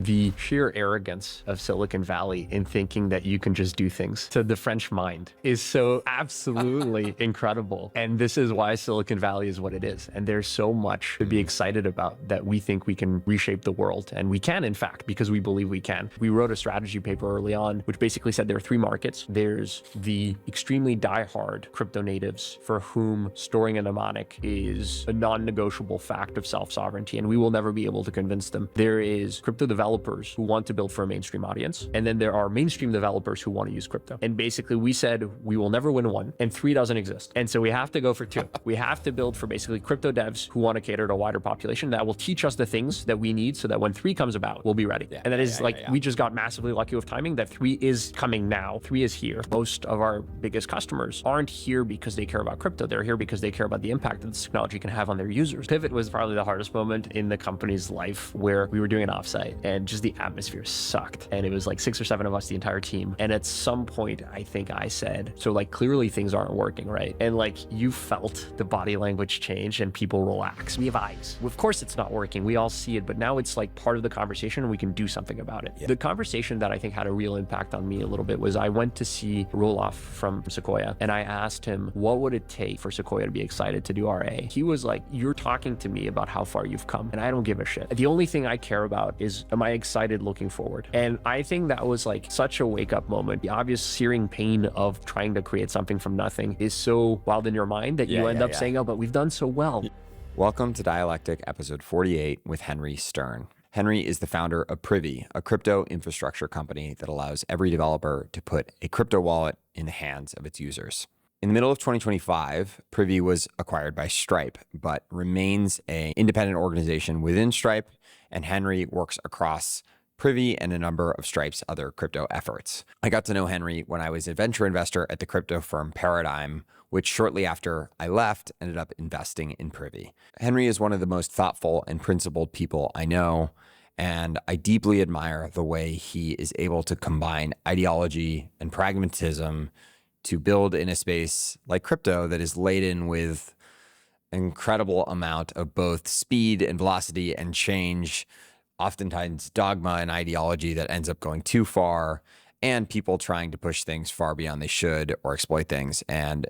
the sheer arrogance of Silicon Valley in thinking that you can just do things to the French mind is so absolutely incredible. And this is why Silicon Valley is what it is. And there's so much to be excited about that we think we can reshape the world. And we can, in fact, because we believe we can. We wrote a strategy paper early on, which basically said there are three markets. There's the extremely diehard crypto natives for whom storing a mnemonic is a non-negotiable fact of self-sovereignty, and we will never be able to convince them. There is crypto developers who want to build for a mainstream audience, and then there are mainstream developers who want to use crypto. And basically we said we will never win one, and three doesn't exist. And so we have to go for two. We have to build for basically crypto devs who want to cater to a wider population that will teach us the things that we need so that when three comes about, we'll be ready. And that is we just got massively lucky with timing that three is coming now. Three is here. Most of our biggest customers aren't here because they care about crypto. They're here because they care about the impact that this technology can have on their users. Pivot was probably the hardest moment in the company's life, where we were doing an offsite and just the atmosphere sucked. And it was like 6 or 7 of us, the entire team. And at some point, I think I said, so like clearly things aren't working, right? And like you felt the body language change and people relax. We have eyes. Of course it's not working. We all see it, but now it's like part of the conversation and we can do something about it. The conversation that I think had a real impact on me a little bit was I went to see Roelof from Sequoia and I asked him, what would it take for Sequoia to be excited to do RA? He was like, you're talking to me about how far you've come and I don't give a shit. The only thing I care about is, am I excited looking forward? And I think that was like such a wake up moment. The obvious searing pain of trying to create something from nothing is so wild in your mind that you end up saying, oh, but we've done so well. Welcome to Dialectic episode 48 with Henri Stern. Henri is the founder of Privy, a crypto infrastructure company that allows every developer to put a crypto wallet in the hands of its users. In the middle of 2025, Privy was acquired by Stripe, but remains an independent organization within Stripe, and Henri works across Privy and a number of Stripe's other crypto efforts. I got to know Henri when I was a venture investor at the crypto firm Paradigm, which shortly after I left ended up investing in Privy. Henri is one of the most thoughtful and principled people I know, and I deeply admire the way he is able to combine ideology and pragmatism to build in a space like crypto that is laden with an incredible amount of both speed and velocity and change, oftentimes dogma and ideology that ends up going too far, and people trying to push things far beyond they should or exploit things. And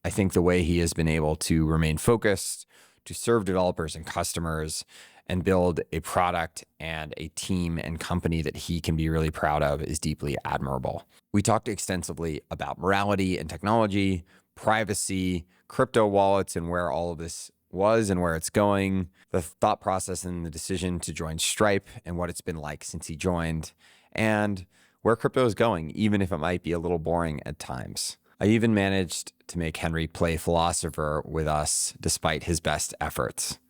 I think the way he has been able to remain focused, to serve developers and customers, and build a product and a team and company that he can be really proud of is deeply admirable. We talked extensively about morality and technology, privacy, crypto wallets, and where all of this was and where it's going, the thought process and the decision to join Stripe and what it's been like since he joined, and where crypto is going, even if it might be a little boring at times. I even managed to make Henri play philosopher with us despite his best efforts.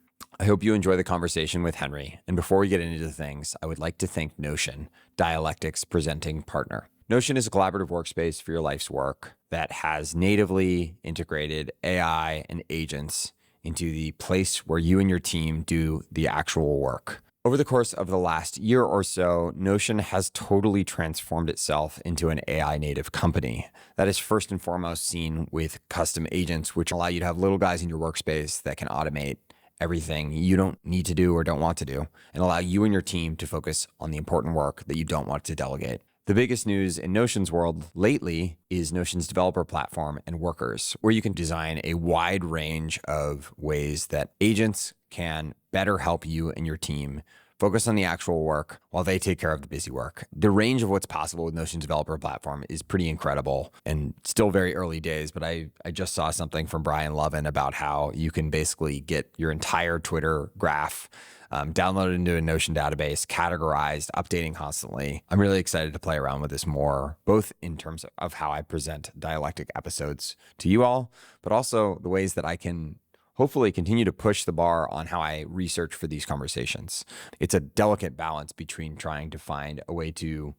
I hope you enjoy the conversation with Henri. And before we get into things, I would like to thank Notion, Dialectic's presenting partner. Notion is a collaborative workspace for your life's work that has natively integrated AI and agents into the place where you and your team do the actual work. Over the course of the last year or so, Notion has totally transformed itself into an AI native company. That is first and foremost seen with custom agents, which allow you to have little guys in your workspace that can automate everything you don't need to do or don't want to do, and allow you and your team to focus on the important work that you don't want to delegate. The biggest news in Notion's world lately is Notion's developer platform and Workers, where you can design a wide range of ways that agents can better help you and your team focus on the actual work while they take care of the busy work. The range of what's possible with Notion's developer platform is pretty incredible and still very early days, but I just saw something from Brian Lovin about how you can basically get your entire Twitter graph downloaded into a Notion database, categorized, updating constantly. I'm really excited to play around with this more, both in terms of how I present Dialectic episodes to you all, but also the ways that I can hopefully continue to push the bar on how I research for these conversations. It's a delicate balance between trying to find a way to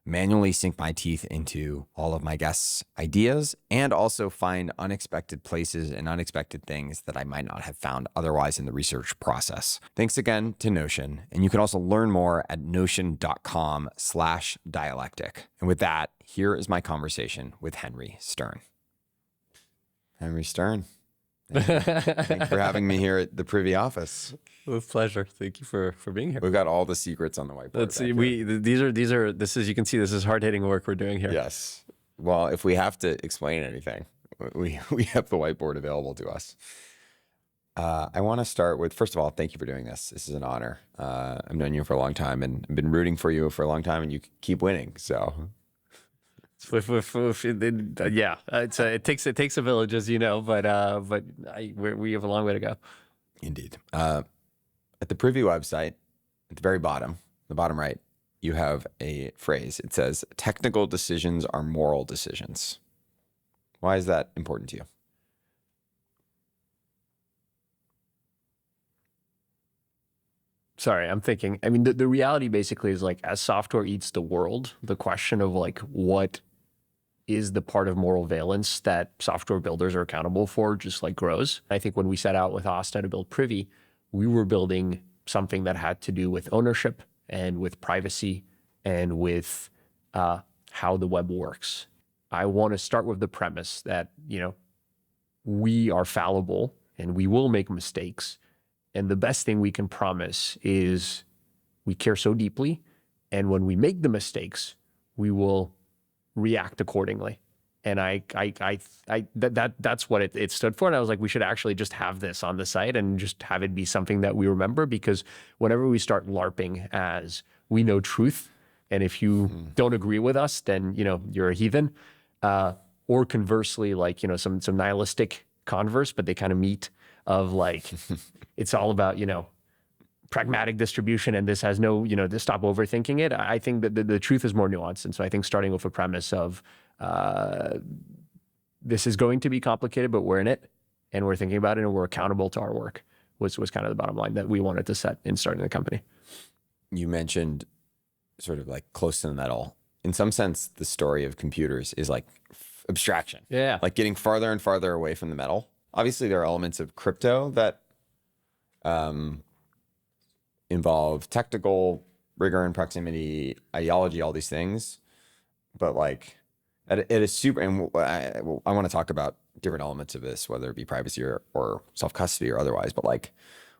manually sink my teeth into all of my guests' ideas and also find unexpected places and unexpected things that I might not have found otherwise in the research process. Thanks again to Notion. And you can also learn more at notion.com/dialectic. And with that, here is my conversation with Henri Stern. Henri Stern, Thanks for having me here at the Privy office. With pleasure. Thank you for being here. We've got all the secrets on the whiteboard. Let's see. This is, you can see this is hard hitting work we're doing here. Yes. Well, if we have to explain anything, we have the whiteboard available to us. I want to start with, first of all, thank you for doing this. This is an honor. I've known you for a long time and I've been rooting for you for a long time, and you keep winning. So yeah, it takes a village, as you know, but we have a long way to go. Indeed. At the Privy website, at the very bottom, the bottom right, you have a phrase. It says, "Technical decisions are moral decisions." Why is that important to you? Sorry, I'm thinking. I mean, the reality basically is, like, as software eats the world, the question of like what is the part of moral valence that software builders are accountable for just like grows. I think when we set out with Asta to build Privy, we were building something that had to do with ownership and with privacy and with how the web works. I want to start with the premise that, we are fallible and we will make mistakes. And the best thing we can promise is we care so deeply. And when we make the mistakes, we will react accordingly. And that's what it stood for. And I was like, we should actually just have this on the site and just have it be something that we remember, because whenever we start LARPing as we know truth, and if you don't agree with us, then, you're a heathen, or conversely, like, some nihilistic converse, but they kind of meet of like, it's all about, pragmatic distribution, and this has no, this, stop overthinking it. I think that the truth is more nuanced. And so I think starting with a premise of this is going to be complicated, but we're in it and we're thinking about it and we're accountable to our work was kind of the bottom line that we wanted to set in starting the company. You mentioned sort of like close to the metal. In some sense, the story of computers is like abstraction. Yeah. Like getting farther and farther away from the metal. Obviously, there are elements of crypto that involve technical rigor and proximity, ideology, all these things. But like at a super, and I want to talk about different elements of this, whether it be privacy or self-custody or otherwise. But like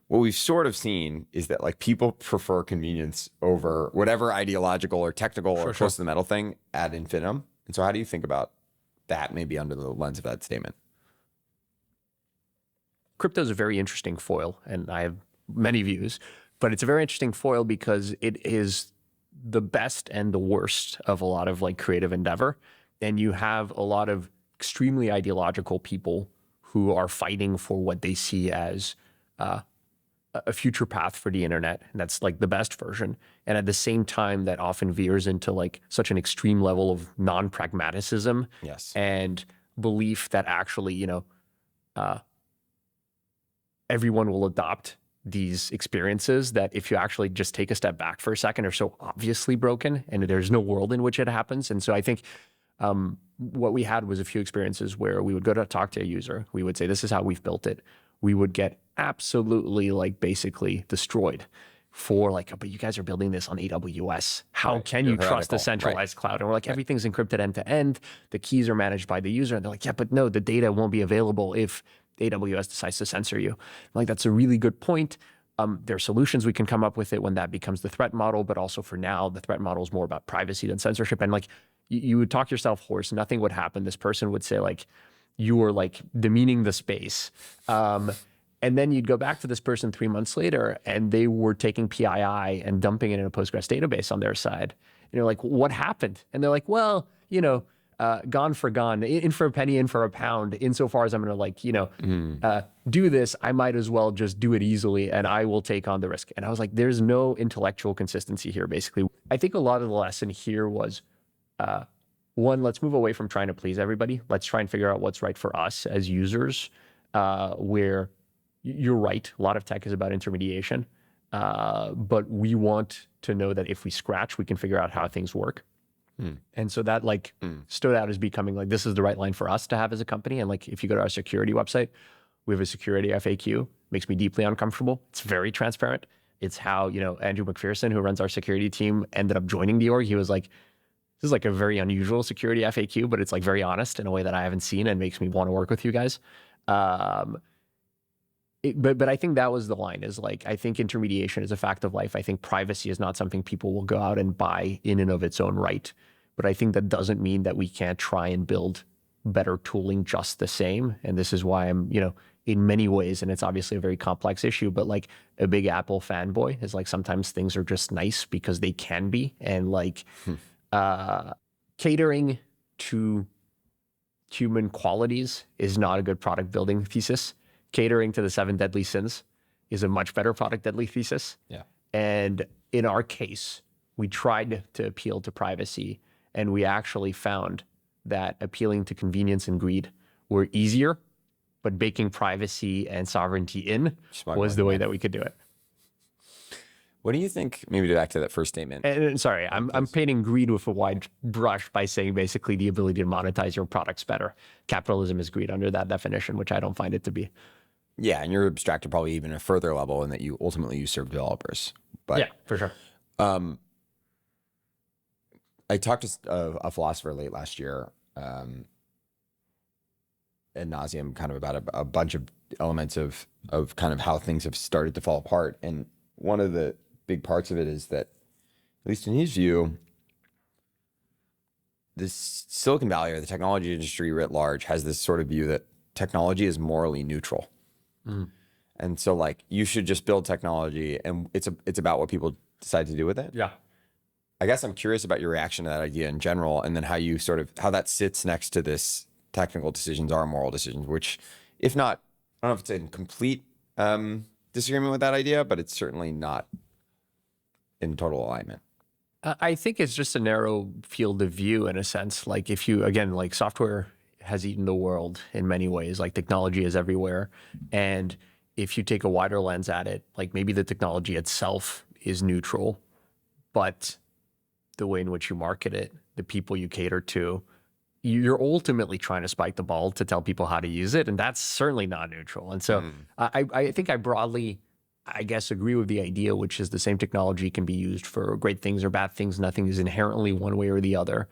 what we've sort of seen is that like people prefer convenience over whatever ideological or technical or close to the metal thing ad infinitum. And so how do you think about that maybe under the lens of that statement? Crypto is a very interesting foil, and I have many views, but it's a very interesting foil because it is the best and the worst of a lot of like creative endeavor. And you have a lot of extremely ideological people who are fighting for what they see as a future path for the internet. And that's like the best version. And at the same time, that often veers into like such an extreme level of non-pragmaticism. Yes. And belief that actually, everyone will adopt these experiences that if you actually just take a step back for a second are so obviously broken and there's no world in which it happens. And so I think what we had was a few experiences where we would go to talk to a user. We would say, this is how we've built it. We would get absolutely like basically destroyed for like, but you guys are building this on AWS. How can you trust a centralized cloud? And we're like, everything's encrypted end to end. The keys are managed by the user. And they're like, yeah, but no, the data won't be available if AWS decides to censor you. I'm like, that's a really good point. There are solutions we can come up with it when that becomes the threat model, but also for now, the threat model is more about privacy than censorship. And like, you would talk yourself hoarse, nothing would happen. This person would say like, you were like demeaning the space. And then you'd go back to this person 3 months later and they were taking PII and dumping it in a Postgres database on their side. And you're like, what happened? And they're like, well, gone for gone, in for a penny, in for a pound. Insofar as I'm going to like, do this, I might as well just do it easily and I will take on the risk. And I was like, there's no intellectual consistency here, basically. I think a lot of the lesson here was, one, let's move away from trying to please everybody. Let's try and figure out what's right for us as users, where you're right. A lot of tech is about intermediation, but we want to know that if we scratch, we can figure out how things work. And so that like stood out as becoming like, this is the right line for us to have as a company. And like, if you go to our security website, we have a security FAQ, makes me deeply uncomfortable. It's very transparent. It's how, Andrew McPherson, who runs our security team, ended up joining the org. He was like, this is like a very unusual security FAQ, but it's like very honest in a way that I haven't seen and makes me want to work with you guys. But I think that was the line, is like, I think intermediation is a fact of life. I think privacy is not something people will go out and buy in and of its own right. But I think that doesn't mean that we can't try and build better tooling just the same. And this is why I'm, in many ways, and it's obviously a very complex issue, but like a big Apple fanboy is like, sometimes things are just nice because they can be. And like catering to human qualities is not a good product building thesis. Catering to the 7 deadly sins is a much better product deadly thesis. Yeah. And in our case, we tried to appeal to privacy, and we actually found that appealing to convenience and greed were easier, but baking privacy and sovereignty in was the way that we could do it. What do you think, maybe back to that first statement? And sorry, I'm painting greed with a wide brush by saying basically the ability to monetize your products better. Capitalism is greed under that definition, which I don't find it to be. Yeah, and you're abstracted probably even a further level in that you ultimately serve developers. But yeah, for sure. I talked to a philosopher late last year ad nauseum kind of about a bunch of elements of kind of how things have started to fall apart. And one of the big parts of it is that, at least in his view, this Silicon Valley or the technology industry writ large has this sort of view that technology is morally neutral. And so like you should just build technology and it's about what people decide to do with it. Yeah. I guess I'm curious about your reaction to that idea in general, and then how that sits next to this technical decisions are moral decisions, which if not, I don't know if it's in complete disagreement with that idea, but it's certainly not in total alignment. I think it's just a narrow field of view in a sense. Like if you, again, like software has eaten the world in many ways, like technology is everywhere. And if you take a wider lens at it, like maybe the technology itself is neutral, but the way in which you market it, the people you cater to, you're ultimately trying to spike the ball to tell people how to use it. And that's certainly not neutral. And so I think I broadly, I guess, agree with the idea, which is the same technology can be used for great things or bad things. Nothing is inherently one way or the other.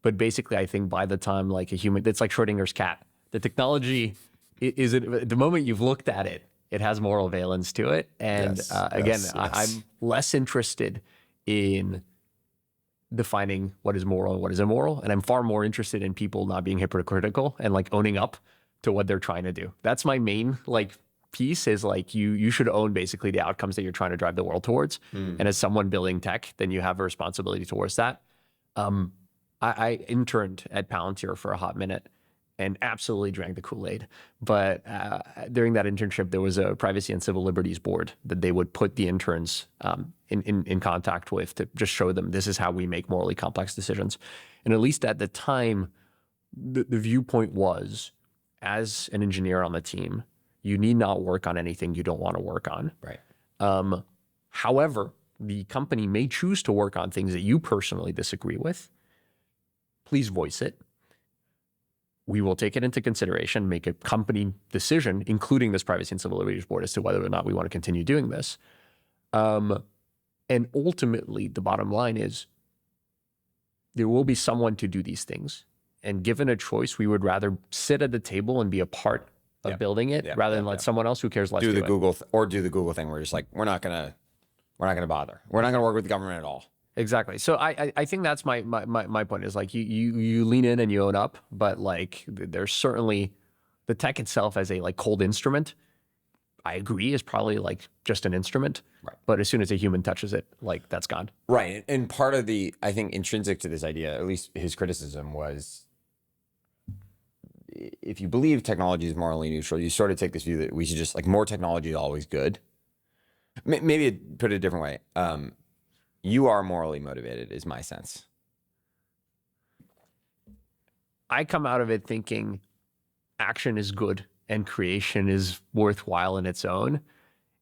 But basically, I think by the time like a human, it's like Schrodinger's cat. The technology is the moment you've looked at it, it has moral valence to it. And I'm less interested in defining what is moral and what is immoral. And I'm far more interested in people not being hypocritical and like owning up to what they're trying to do. That's my main like piece, is like you should own basically the outcomes that you're trying to drive the world towards. And as someone building tech, then you have a responsibility towards that. I interned at Palantir for a hot minute and absolutely drank the Kool-Aid. But during that internship, there was a privacy and civil liberties board that they would put the interns in contact with to just show them this is how we make morally complex decisions. And at least at the time, the viewpoint was, as an engineer on the team, you need not work on anything you don't want to work on. Right. However, the company may choose to work on things that you personally disagree with. Please voice it. We will take it into consideration, make a company decision, including this Privacy and Civil Liberties Board, as to whether or not we want to continue doing this. And ultimately, the bottom line is there will be someone to do these things. And given a choice, we would rather sit at the table and be a part of building it rather than let someone else who cares less do the it. Google do the Google thing where it's like, we're not gonna bother. We're not gonna work with the government at all. Exactly. So I think that's my point, is like you lean in and you own up, but like there's certainly the tech itself as a like cold instrument, I agree, is probably like just an instrument. Right. But as soon as a human touches it, like that's gone. Right. And part of the, I think, intrinsic to this idea, at least his criticism was, if you believe technology is morally neutral, you sort of take this view that we should just like more technology is always good. Maybe put it a different way. You are morally motivated, is my sense. I come out of it thinking action is good and creation is worthwhile in its own.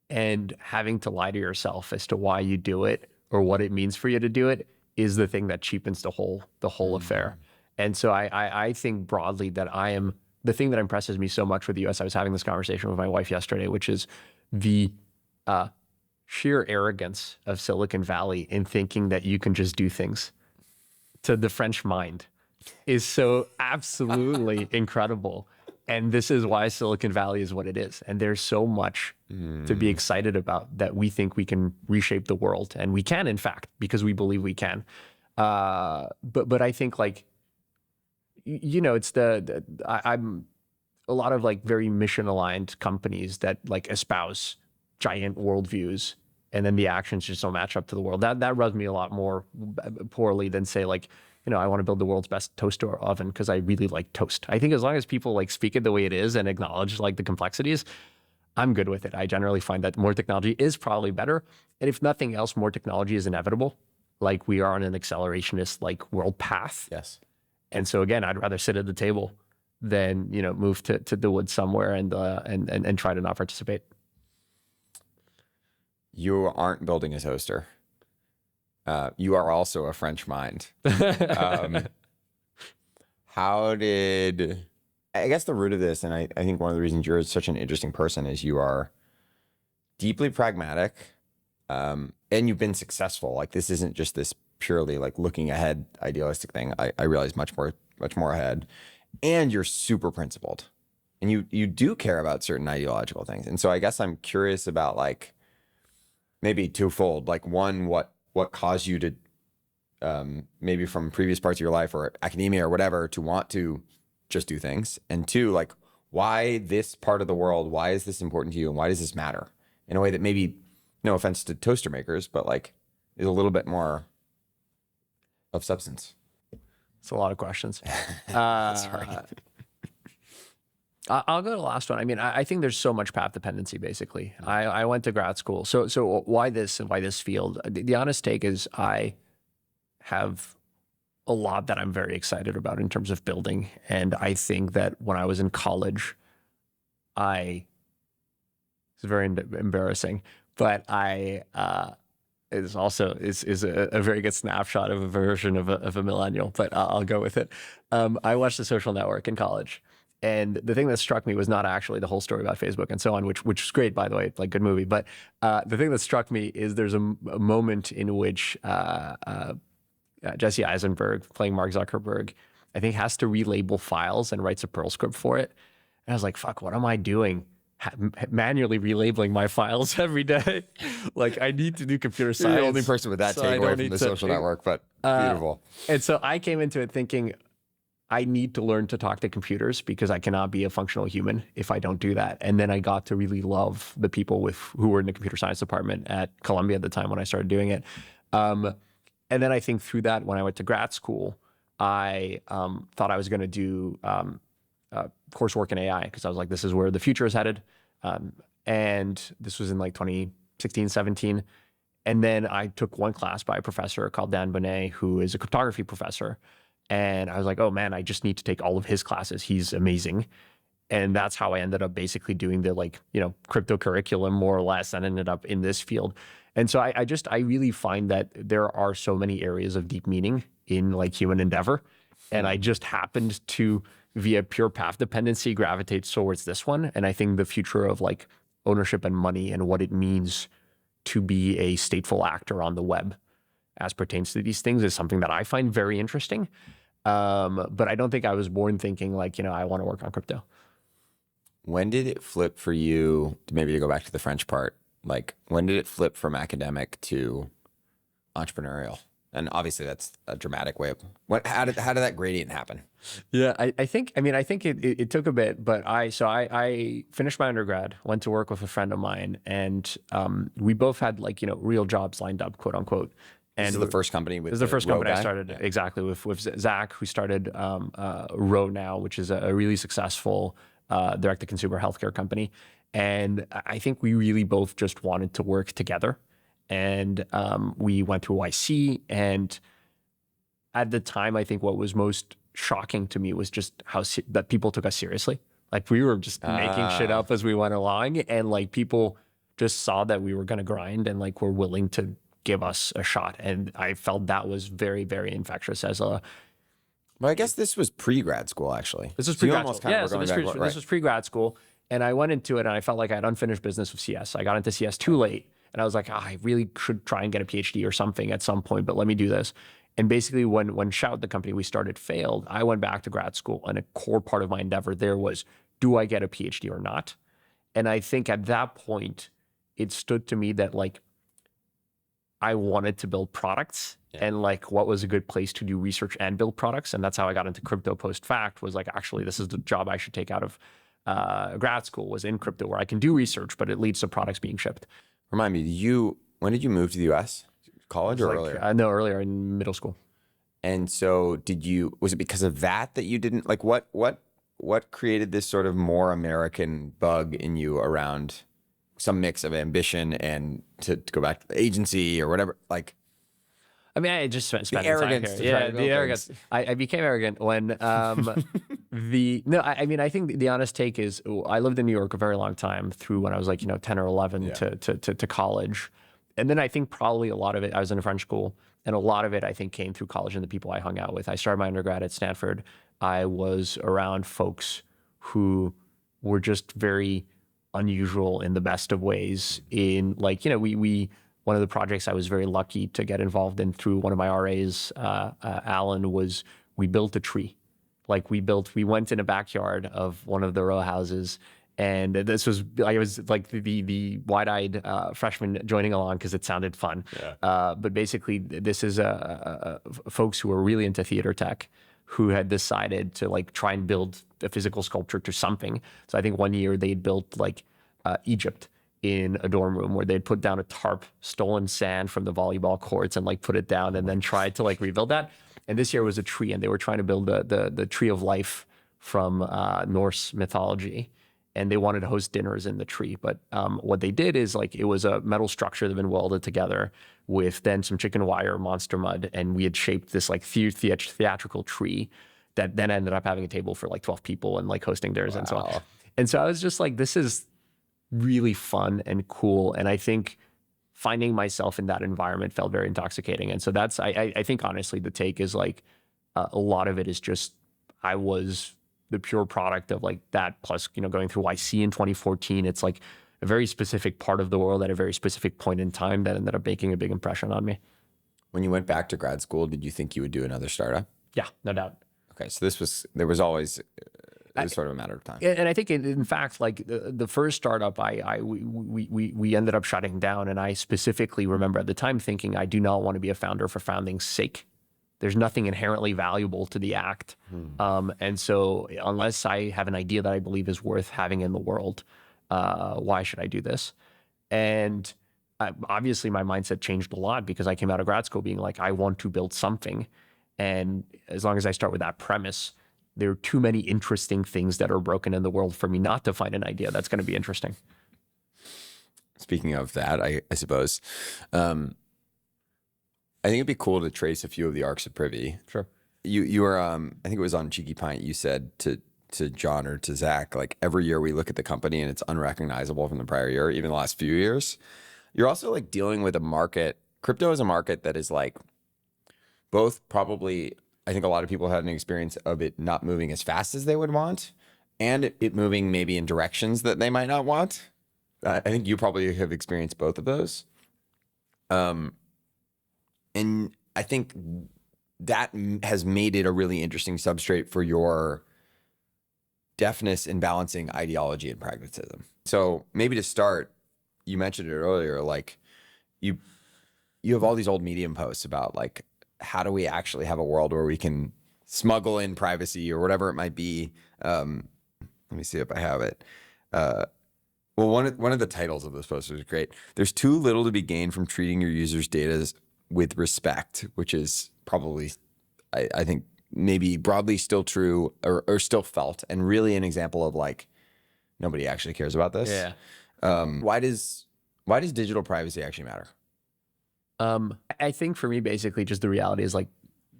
And having to lie to yourself as to why you do it or what it means for you to do it is the thing that cheapens the whole affair. And so I think broadly that the thing that impresses me so much with the US, I was having this conversation with my wife yesterday, which is the sheer arrogance of Silicon Valley in thinking that you can just do things. To the French mind is so absolutely incredible. And this is why Silicon Valley is what it is. And there's so much to be excited about that we think we can reshape the world. And we can, in fact, because we believe we can. But I think like, it's I'm a lot of like very mission aligned companies that like espouse giant worldviews, and then the actions just don't match up to the world. That rubs me a lot more poorly than say like, I want to build the world's best toaster oven because I really like toast. I think as long as people like speak it the way it is and acknowledge like the complexities, I'm good with it. I generally find that more technology is probably better. And if nothing else, more technology is inevitable. Like we are on an accelerationist like world path. Yes. And so again, I'd rather sit at the table than, move to the woods somewhere and try to not participate. You aren't building a toaster. You are also a French mind. How did, I guess the root of this, and I think one of the reasons you're such an interesting person is you are deeply pragmatic, and you've been successful. Like this isn't just this purely like looking ahead idealistic thing. I realize much more ahead, and you're super principled, and you do care about certain ideological things. And so I guess I'm curious about like maybe twofold. Like one, what caused you to maybe from previous parts of your life or academia or whatever to want to just do things, and two, like why this part of the world? Why is this important to you, and why does this matter in a way that maybe, no offense to toaster makers, but like is a little bit more of substance? It's a lot of questions. Sorry. I'll go to the last one. I mean, I think there's so much path dependency, basically. I went to grad school. So why this and why this field? The honest take is I have a lot that I'm very excited about in terms of building. And I think that when I was in college, it's very embarrassing, but is also a very good snapshot of a version of a millennial, but I'll go with it. I watched The Social Network in college. And the thing that struck me was not actually the whole story about Facebook and so on, which is great, by the way, like good movie. But the thing that struck me is there's a moment in which Jesse Eisenberg, playing Mark Zuckerberg, I think has to relabel files and writes a Perl script for it. And I was like, fuck, what am I doing? Manually relabeling my files every day. Like I need to do computer science. You're the only person with that takeaway from The Social Network, but beautiful. And so I came into it thinking, I need to learn to talk to computers because I cannot be a functional human if I don't do that. And then I got to really love the people who were in the computer science department at Columbia at the time when I started doing it. And then I think through that, when I went to grad school, I thought I was going to do coursework in AI because I was like, this is where the future is headed. And this was in like 2016, 17. And then I took one class by a professor called Dan Bonnet, who is a cryptography professor. And I was like, oh man, I just need to take all of his classes. He's amazing. And that's how I ended up basically doing the crypto curriculum more or less, and ended up in this field. And so I really find that there are so many areas of deep meaning in like human endeavor. And I just happened to, via pure path dependency, gravitate towards this one. And I think the future of like ownership and money and what it means to be a stateful actor on the web as pertains to these things is something that I find very interesting. But I don't think I was born thinking like, I want to work on crypto. When did it flip for you, maybe to go back to the French part, like when did it flip from academic to entrepreneurial? And obviously that's a dramatic way of, how did that gradient happen? Yeah, I think it took a bit, but I finished my undergrad, went to work with a friend of mine, and we both had like, real jobs lined up, quote unquote. And this is the first company with this is the first company I started, yeah. Exactly, with Zach, who started Row now, which is a really successful direct-to-consumer healthcare company. And I think we really both just wanted to work together. And we went through YC. And at the time, I think what was most shocking to me was just how that people took us seriously. Like we were just making shit up as we went along. And like people just saw that we were going to grind and like were willing to give us a shot. And I felt that was very, very infectious as a... Well, I guess this was pre-grad school, actually. This was pre-grad school. Yeah, so this was pre-grad school. And I went into it and I felt like I had unfinished business with CS. I got into CS too late. And I was like, I really should try and get a PhD or something at some point, but let me do this. And basically when Shout, the company we started, failed, I went back to grad school. And a core part of my endeavor there was do I get a PhD or not? And I think at that point, it stood to me that like I wanted to build products and like what was a good place to do research and build products. And that's how I got into crypto post fact, was like, actually, this is the job I should take out of grad school, was in crypto, where I can do research, but it leads to products being shipped. Remind me, when did you move to the US? College or earlier? No, earlier in middle school. And so was it because of that you didn't, like what created this sort of more American bug in you around some mix of ambition and to go back to the agency or whatever? Like, I mean, I just spent the time arrogance. here. Yeah, the arrogance. I became arrogant when I mean, I think the honest take is I lived in New York a very long time through when I was like, 10 or 11 to college. And then I think probably a lot of it, I was in a French school, and a lot of it I think came through college and the people I hung out with. I started my undergrad at Stanford. I was around folks who were just very unusual in the best of ways. In like, one of the projects I was very lucky to get involved in through one of my RAs, Alan, was we built a tree. Like we went in a backyard of one of the row houses, and this was, I was like the wide-eyed freshman joining along because it sounded fun. But basically, this is folks who were really into theater tech, who had decided to like try and build a physical sculpture to something. So I think one year they'd built like Egypt in a dorm room, where they'd put down a tarp, stolen sand from the volleyball courts, and like put it down, and then tried to like rebuild that. And this year was a tree, and they were trying to build the tree of life from Norse mythology. And they wanted to host dinners in the tree. But what they did is like, it was a metal structure that had been welded together with then some chicken wire, monster mud. And we had shaped this like theatrical tree that then ended up having a table for like 12 people and like hosting dinners and so on. And so I was just like, this is really fun and cool. And I think finding myself in that environment felt very intoxicating. And so that's, I think honestly, the take is like, a lot of it is just, I was the pure product of like that, plus, going through YC in 2014. It's like a very specific part of the world at a very specific point in time that ended up making a big impression on me. When you went back to grad school, did you think you would do another startup? Yeah, no doubt. Okay, so there was always, it was sort of a matter of time. And I think in fact, like the first startup, we ended up shutting down. And I specifically remember at the time thinking, I do not want to be a founder for founding's sake. There's nothing inherently valuable to the act. And so unless I have an idea that I believe is worth having in the world, why should I do this? And obviously my mindset changed a lot because I came out of grad school being like, I want to build something. And as long as I start with that premise, there are too many interesting things that are broken in the world for me not to find an idea that's going to be interesting. Speaking of that, I suppose, I think it'd be cool to trace a few of the arcs of Privy. Sure. You were, I think it was on Cheeky Pint, you said to John or to Zach, like every year we look at the company and it's unrecognizable from the prior year, even the last few years. You're also like dealing with a market. Crypto is a market that is like both probably, I think a lot of people had an experience of it not moving as fast as they would want, and it moving maybe in directions that they might not want. I think you probably have experienced both of those. And I think that has made it a really interesting substrate for your deftness in balancing ideology and pragmatism. So maybe to start, you mentioned it earlier, like you have all these old Medium posts about like, how do we actually have a world where we can smuggle in privacy or whatever it might be? Let me see if I have it. Well, one of the titles of this post was great. There's too little to be gained from treating your users' data with respect, which is probably, I think, maybe broadly still true or still felt, and really an example of like, nobody actually cares about this. Yeah. Why does digital privacy actually matter? I think for me, basically, just the reality is like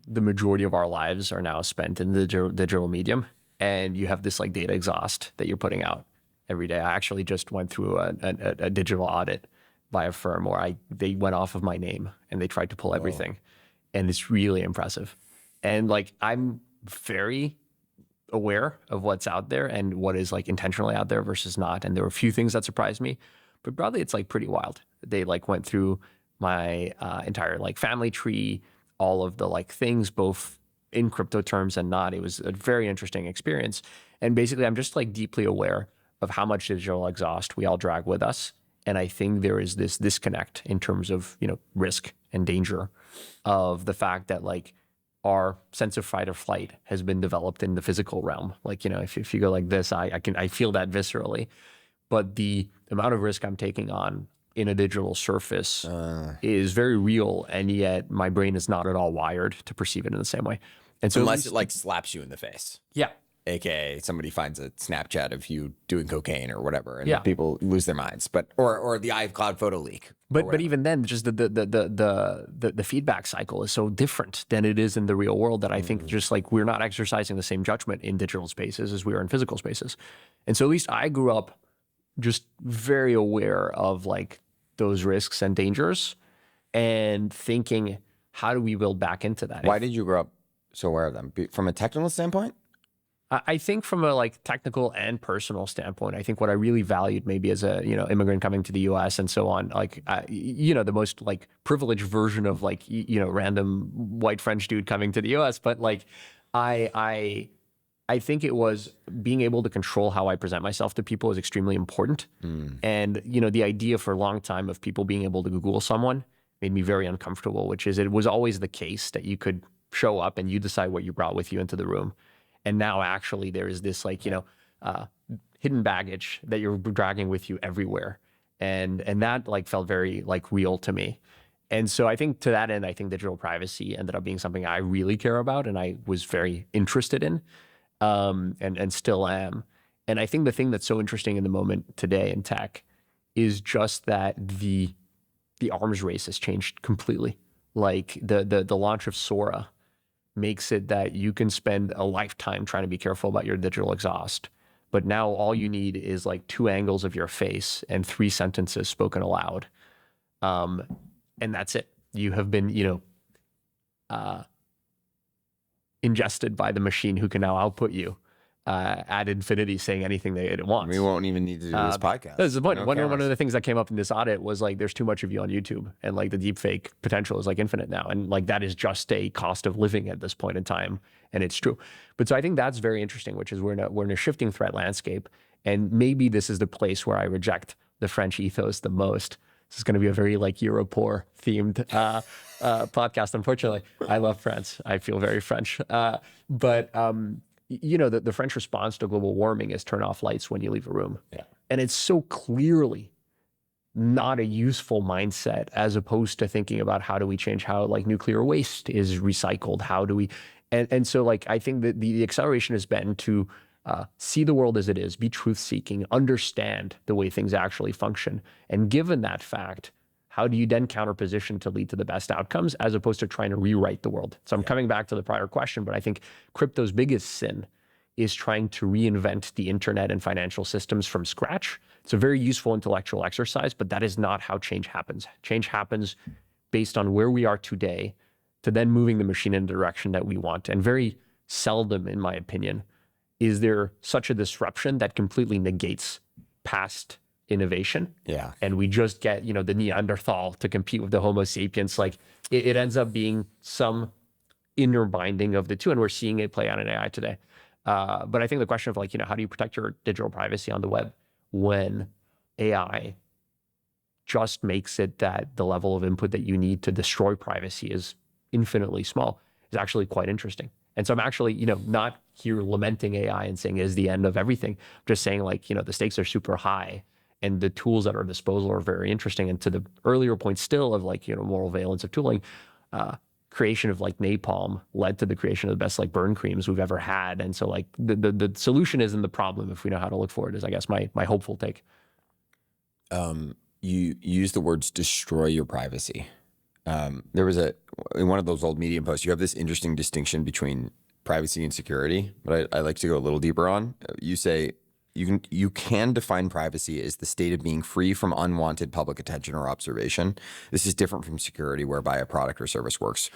the majority of our lives are now spent in the digital medium, and you have this like data exhaust that you're putting out every day. I actually just went through a digital audit by a firm where they went off of my name and they tried to pull everything, and it's really impressive. And like I'm very aware of what's out there and what is like intentionally out there versus not. And there were a few things that surprised me, but broadly it's like pretty wild. They like went through my entire like family tree, all of the like things, both in crypto terms and not. It was a very interesting experience. And basically, I'm just like deeply aware of how much digital exhaust we all drag with us. And I think there is this disconnect in terms of, risk and danger of the fact that like our sense of fight or flight has been developed in the physical realm. Like, if you go like this, I feel that viscerally. But the amount of risk I'm taking on in a digital surface is very real, and yet my brain is not at all wired to perceive it in the same way. And so unless it like slaps you in the face. Yeah. AKA somebody finds a Snapchat of you doing cocaine or whatever, and Yeah. people lose their minds. But or the iCloud photo leak. But even then, just the feedback cycle is so different than it is in the real world that I think just like we're not exercising the same judgment in digital spaces as we are in physical spaces. And so at least I grew up just very aware of like those risks and dangers and thinking, how do we build back into that? Why did you grow up so aware of them? From a technical standpoint? I think from a like technical and personal standpoint, I think what I really valued maybe as a, immigrant coming to the US and so on, like, the most like privileged version of like, random white French dude coming to the US. But like, I think it was being able to control how I present myself to people is extremely important. And, the idea for a long time of people being able to Google someone made me very uncomfortable, which is it was always the case that you could show up and you decide what you brought with you into the room. And now actually there is this like, hidden baggage that you're dragging with you everywhere. And that like felt very like real to me. And so I think to that end, I think digital privacy ended up being something I really care about and I was very interested in, and still am. And I think the thing that's so interesting in the moment today in tech is just that the arms race has changed completely. Like the launch of Sora makes it that you can spend a lifetime trying to be careful about your digital exhaust. But now all you need is like 2 angles of your face and 3 sentences spoken aloud. And that's it. You have been, ingested by the machine who can now output you ad infinity, saying anything that it wants. We won't even need to do this podcast. That's the point. No One of cameras. the things that came up in this audit was like, there's too much of you on YouTube, and like the deep fake potential is like infinite now. And like, that is just a cost of living at this point in time. And it's true. But so I think that's very interesting, which is we're in a shifting threat landscape. And maybe this is the place where I reject the French ethos the most. This is going to be a very like Europor themed podcast. Unfortunately, I love France. I feel very French. But the French response to global warming is turn off lights when you leave a room. Yeah. And it's so clearly not a useful mindset as opposed to thinking about how do we change how like nuclear waste is recycled? How do we, and so like, I think that the acceleration has been to see the world as it is, be truth-seeking, understand the way things actually function. And given that fact, how do you then counterposition to lead to the best outcomes as opposed to trying to rewrite the world? So I'm coming back to the prior question, but I think crypto's biggest sin is trying to reinvent the internet and financial systems from scratch. It's a very useful intellectual exercise, but that is not how change happens. Change happens based on where we are today to then moving the machine in the direction that we want. And very seldom, in my opinion, is there such a disruption that completely negates past innovation. Yeah. And we just get, the Neanderthal to compete with the Homo sapiens. Like it ends up being some inner binding of the two. And we're seeing it play out in AI today. But I think the question of like, how do you protect your digital privacy on the web when AI just makes it that the level of input that you need to destroy privacy is infinitely small is actually quite interesting. And so I'm actually, not here lamenting AI and saying it is the end of everything. I'm just saying like, the stakes are super high and the tools at our disposal are very interesting. And to the earlier point still of like, moral valence of tooling, creation of like napalm led to the creation of the best like burn creams we've ever had. And so like the solution isn't the problem if we know how to look for it is I guess my hopeful take. You use the words destroy your privacy. There was in one of those old Medium posts, you have this interesting distinction between privacy and security, but I like to go a little deeper on. You say you can define privacy as the state of being free from unwanted public attention or observation. This is different from security, whereby a product or service works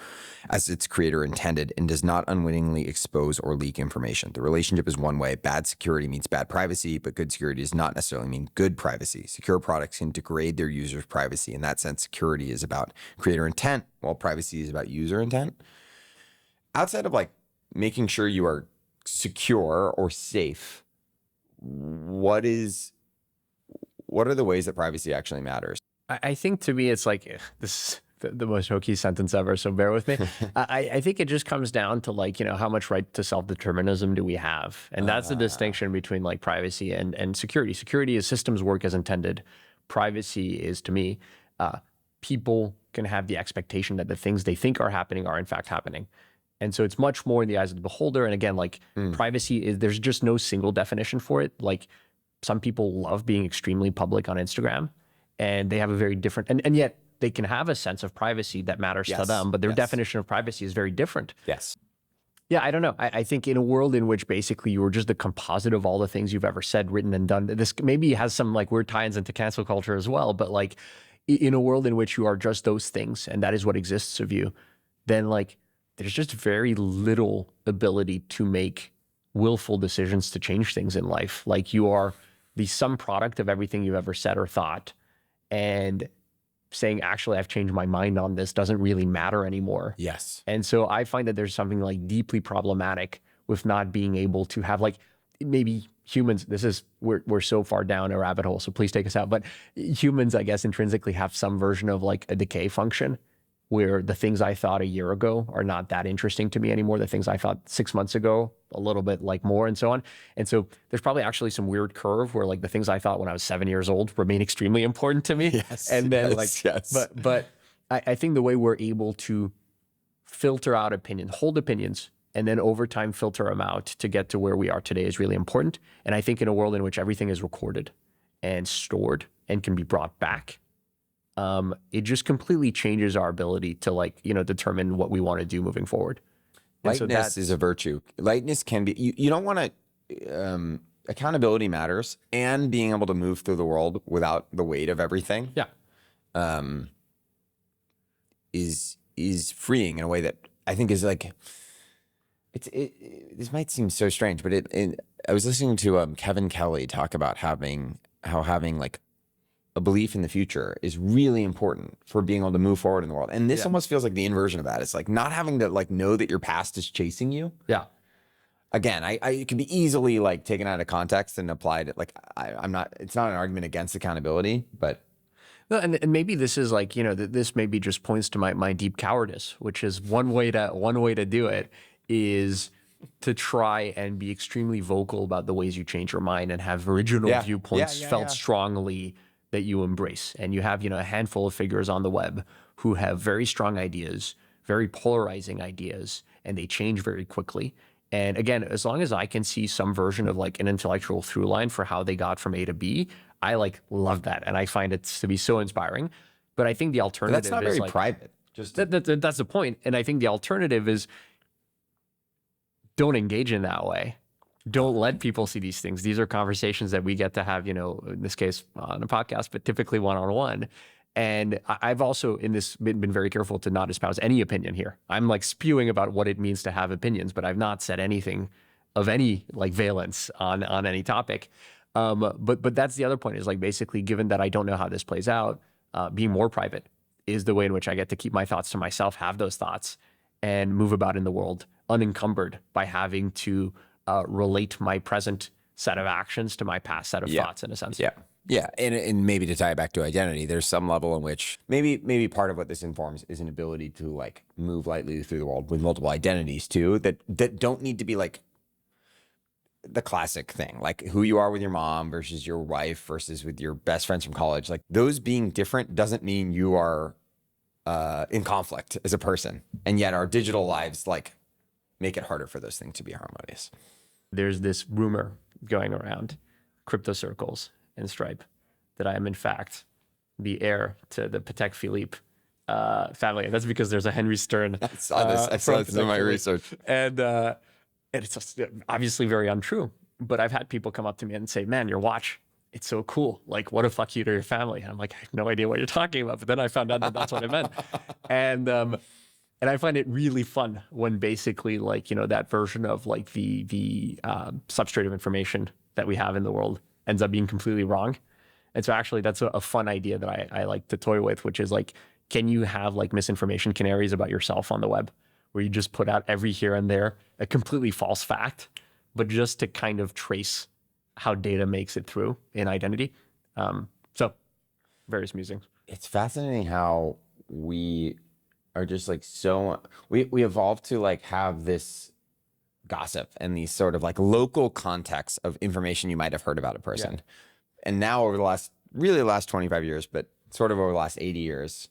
as its creator intended and does not unwittingly expose or leak information. The relationship is one way. Bad security means bad privacy, but good security does not necessarily mean good privacy. Secure products can degrade their users' privacy. In that sense, security is about creator intent, while privacy is about user intent. Outside of like making sure you are secure or safe, what are the ways that privacy actually matters? I think to me, it's like, this is the most hokey sentence ever, so bear with me. I think it just comes down to like, how much right to self-determinism do we have? And that's the distinction between like privacy and security. Security is systems work as intended. Privacy is, to me, people can have the expectation that the things they think are happening are in fact happening. And so it's much more in the eyes of the beholder. And again, like privacy is, there's just no single definition for it. Like some people love being extremely public on Instagram and they have a very different, and yet they can have a sense of privacy that matters to them, but their definition of privacy is very different. Yes. Yeah, I don't know. I think in a world in which basically you were just the composite of all the things you've ever said, written, and done, this maybe has some like weird tie-ins into cancel culture as well, but like in a world in which you are just those things and that is what exists of you, then like there's just very little ability to make willful decisions to change things in life. Like you are the sum product of everything you've ever said or thought, and saying, actually, I've changed my mind on this doesn't really matter anymore. Yes. And so I find that there's something like deeply problematic with not being able to have like, maybe humans, we're so far down a rabbit hole, so please take us out. But humans, I guess, intrinsically have some version of like a decay function where the things I thought a year ago are not that interesting to me anymore. The things I thought 6 months ago, a little bit like more, and so on. And so there's probably actually some weird curve where like the things I thought when I was 7 years old remain extremely important to me. Yes. And then Yes. but I think the way we're able to filter out opinions, hold opinions, and then over time filter them out to get to where we are today is really important. And I think in a world in which everything is recorded and stored and can be brought back, it just completely changes our ability to like, determine what we want to do moving forward. And Lightness is a virtue. Lightness can be, you don't want to, accountability matters, and being able to move through the world without the weight of everything. Yeah. Is freeing in a way that I think is like, this might seem so strange, but I was listening to Kevin Kelly talk about having like a belief in the future is really important for being able to move forward in the world. And this almost feels like the inversion of that. It's like not having to like know that your past is chasing you. Yeah. Again, it can be easily like taken out of context and applied. Like it's not an argument against accountability, but. No, and maybe this is like, this maybe just points to my deep cowardice, which is one way to do it is to try and be extremely vocal about the ways you change your mind and have original viewpoints felt strongly that you embrace. And you have, a handful of figures on the web who have very strong ideas, very polarizing ideas, and they change very quickly. And again, as long as I can see some version of like an intellectual through line for how they got from A to B, I like love that. And I find it to be so inspiring. But I think the alternative is that's not very like, private. Just that's the point. And I think the alternative is don't engage in that way. Don't let people see these things. These are conversations that we get to have, in this case on a podcast, but typically one-on-one. And I've also in this been very careful to not espouse any opinion here. I'm like spewing about what it means to have opinions, but I've not said anything of any like valence on any topic. But that's the other point is like basically given that I don't know how this plays out, being more private is the way in which I get to keep my thoughts to myself, have those thoughts, and move about in the world unencumbered by having to relate my present set of actions to my past set of thoughts in a sense. Yeah. Yeah. And maybe to tie it back to identity, there's some level in which maybe part of what this informs is an ability to like move lightly through the world with multiple identities too, that don't need to be like the classic thing, like who you are with your mom versus your wife versus with your best friends from college. Like those being different doesn't mean you are in conflict as a person. And yet our digital lives like make it harder for those things to be harmonious. There's this rumor going around crypto circles and Stripe that I am in fact the heir to the Patek Philippe family. And that's because there's a Henri Stern. I saw this in my research. And it's just obviously very untrue. But I've had people come up to me and say, man, your watch, it's so cool. Like, what a fuck you to your family. And I'm like, I have no idea what you're talking about. But then I found out that that's what I meant. And I find it really fun when basically like, that version of like the substrate of information that we have in the world ends up being completely wrong. And so actually that's a fun idea that I like to toy with, which is like, can you have like misinformation canaries about yourself on the web where you just put out every here and there a completely false fact, but just to kind of trace how data makes it through in identity. So various musings. It's fascinating how we are just like we evolved to like have this gossip and these sort of like local contexts of information you might have heard about a person. Yeah. And now over the last 25 years, but sort of over the last 80 years,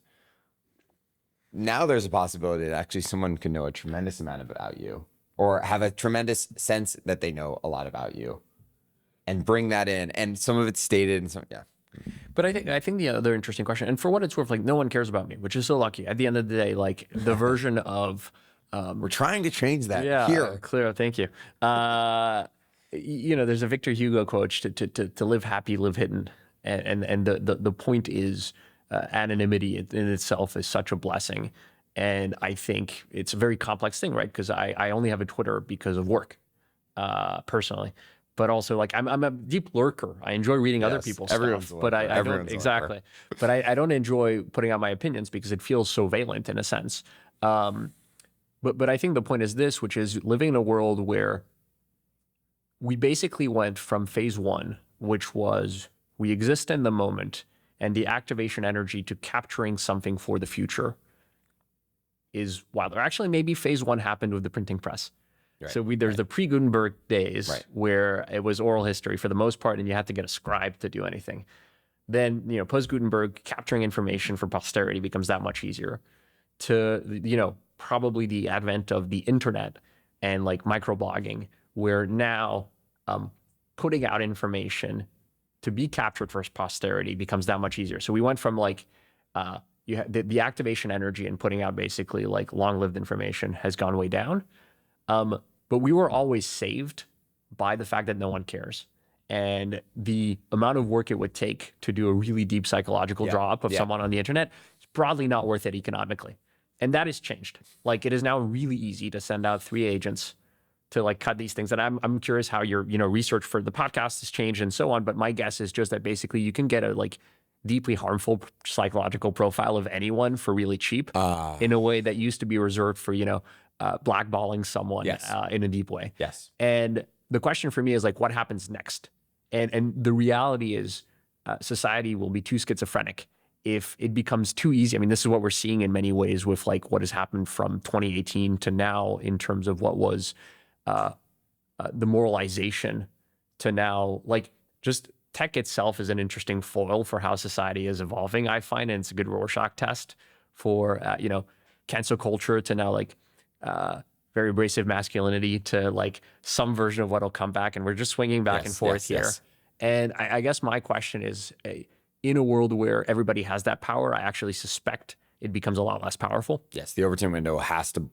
now there's a possibility that actually someone can know a tremendous amount about you or have a tremendous sense that they know a lot about you and bring that in. And some of it's stated and some, yeah. But I think the other interesting question, and for what it's worth, like no one cares about me, which is so lucky. At the end of the day, like the version of we're trying to change that here. Clear. Thank you. You know, there's a Victor Hugo quote to live happy, live hidden, and the point is anonymity in itself is such a blessing, and I think it's a very complex thing, right? Because I only have a Twitter because of work, personally. But also, like I'm a deep lurker. I enjoy reading other people's stuff, but I don't exactly. But I don't enjoy putting out my opinions because it feels so valent in a sense. But I think the point is this, which is living in a world where we basically went from phase one, which was we exist in the moment, and the activation energy to capturing something for the future is wild. Or actually, maybe phase one happened with the printing press. Right, so there's the pre-Gutenberg days where it was oral history for the most part, and you had to get a scribe to do anything. Then, you know, post-Gutenberg, capturing information for posterity becomes that much easier. To, you know, probably the advent of the internet and like microblogging, where now putting out information to be captured for posterity becomes that much easier. So we went from like you had the activation energy and putting out basically like long-lived information has gone way down. But we were always saved by the fact that no one cares. And the amount of work it would take to do a really deep psychological draw up of someone on the internet is broadly not worth it economically. And that has changed. Like it is now really easy to send out 3 agents to like cut these things. And I'm curious how your, you know, research for the podcast has changed and so on. But my guess is just that basically you can get a like deeply harmful psychological profile of anyone for really cheap in a way that used to be reserved for, you know, blackballing someone in a deep way. Yes. And the question for me is like, what happens next? And the reality is society will be too schizophrenic if it becomes too easy. I mean, this is what we're seeing in many ways with like what has happened from 2018 to now in terms of what was the moralization to now, like just tech itself is an interesting foil for how society is evolving, I find, and it's a good Rorschach test for, you know, cancel culture to now like very abrasive masculinity to like some version of what'll come back. And we're just swinging back and forth here. And I guess my question is, in a world where everybody has that power, I actually suspect it becomes a lot less powerful. Yes, the Overton window has to,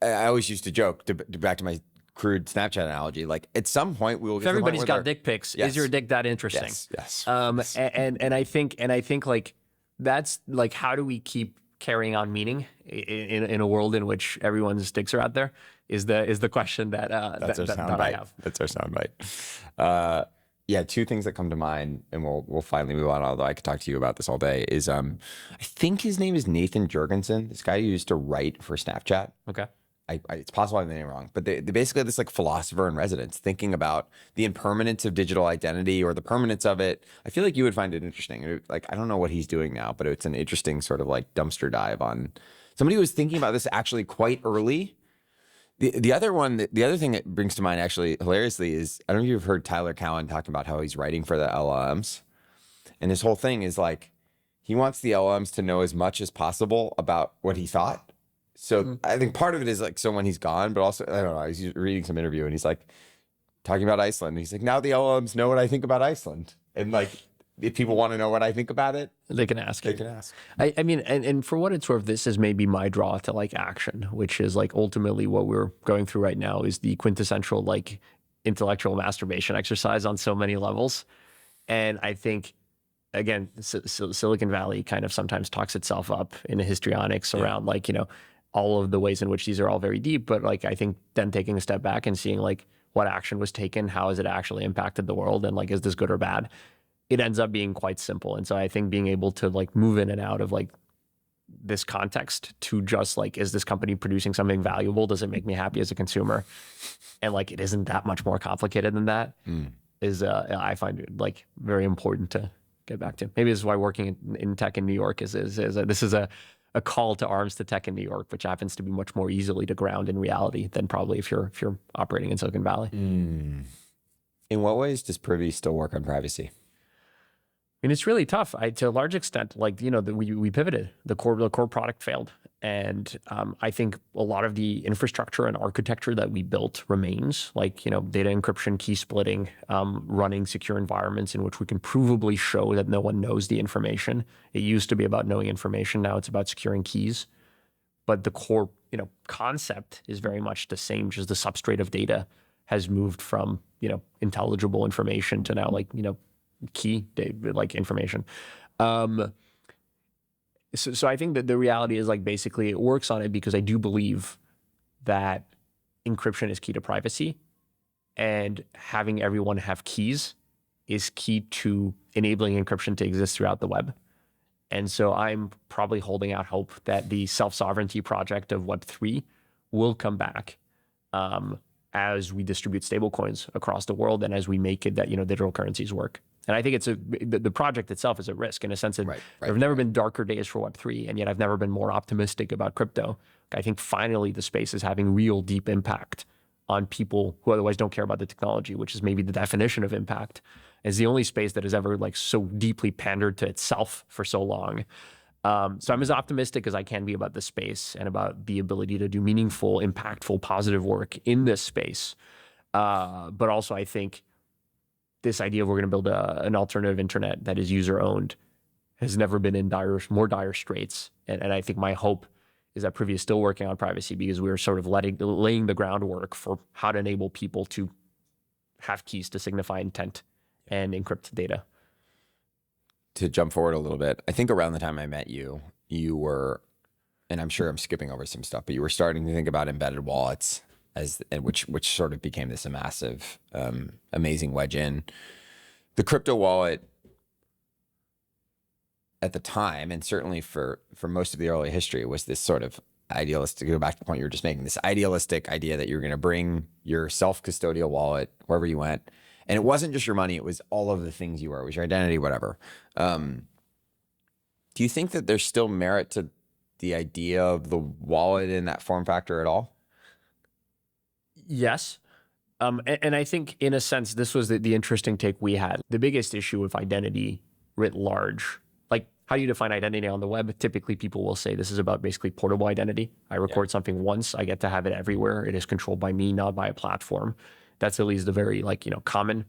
I always used to joke, back to my crude Snapchat analogy, like at some point we will get if everybody's got dick pics, is your dick that interesting? Yes. And I think like that's like, how do we keep carrying on meaning in a world in which everyone's dicks are out there is the question that that's our sound bite. I have. That's our sound bite. Yeah, 2 things that come to mind, and we'll finally move on, although I could talk to you about this all day, is I think his name is Nathan Jurgensen, this guy who used to write for Snapchat. Okay. It's possible I have the name wrong, but they basically have this like philosopher in residence thinking about the impermanence of digital identity or the permanence of it. I feel like you would find it interesting. Like, I don't know what he's doing now, but it's an interesting sort of like dumpster dive on somebody who was thinking about this actually quite early. The other thing that brings to mind actually hilariously is, I don't know if you've heard Tyler Cowen talking about how he's writing for the LLMs. And his whole thing is like, he wants the LLMs to know as much as possible about what he thought. So I think part of it is like, so when he's gone, but also, I don't know, he's reading some interview and he's like talking about Iceland. And he's like, now the LLMs know what I think about Iceland. And like, if people want to know what I think about it, they can ask. They can ask. I mean, and for what it's worth, this is maybe my draw to like action, which is like ultimately what we're going through right now is the quintessential like intellectual masturbation exercise on so many levels. And I think, again, Silicon Valley kind of sometimes talks itself up in a histrionics around like, you know, all of the ways in which these are all very deep. But like, I think then taking a step back and seeing like what action was taken, how has it actually impacted the world? And like, is this good or bad? It ends up being quite simple. And so I think being able to like move in and out of like this context to just like, is this company producing something valuable? Does it make me happy as a consumer? And like, it isn't that much more complicated than that. I find it like very important to get back to. Maybe this is why working in tech in New York this is a call to arms to tech in New York, which happens to be much more easily to ground in reality than probably if you're operating in Silicon Valley. In what ways does Privy still work on privacy? And it's really tough. To a large extent, like, we pivoted. The core product failed. And I think a lot of the infrastructure and architecture that we built remains, like, data encryption, key splitting, running secure environments in which we can provably show that no one knows the information. It used to be about knowing information. Now it's about securing keys. But the core, concept is very much the same, just the substrate of data has moved from, intelligible information to now like, key like information. So I think that the reality is like, basically it works on it because I do believe that encryption is key to privacy, and having everyone have keys is key to enabling encryption to exist throughout the web. And so I'm probably holding out hope that the self-sovereignty project of Web3 will come back as we distribute stablecoins across the world and as we make it that, digital currencies work. And I think the project itself is a risk in a sense that there have never been darker days for Web3, and yet I've never been more optimistic about crypto. I think finally the space is having real deep impact on people who otherwise don't care about the technology, which is maybe the definition of impact. It's the only space that has ever like so deeply pandered to itself for so long. So I'm as optimistic as I can be about the space and about the ability to do meaningful, impactful, positive work in this space. But also I think this idea of we're going to build an alternative internet that is user-owned has never been in more dire straits. And I think my hope is that Privy is still working on privacy because we're sort of laying the groundwork for how to enable people to have keys to signify intent and encrypt data. To jump forward a little bit, I think around the time I met you, you were, and I'm sure I'm skipping over some stuff, but you were starting to think about embedded wallets, which sort of became this massive, amazing wedge in. The crypto wallet at the time, and certainly for most of the early history, was this sort of idealistic, to go back to the point you were just making, this idealistic idea that you're going to bring your self-custodial wallet wherever you went. And it wasn't just your money, it was all of the things you were. It was your identity, whatever. Do you think that there's still merit to the idea of the wallet in that form factor at all? Yes. And I think in a sense, this was the interesting take we had. The biggest issue with identity writ large, like how do you define identity on the web? Typically people will say this is about basically portable identity. I record something once, I get to have it everywhere. It is controlled by me, not by a platform. That's at least the very common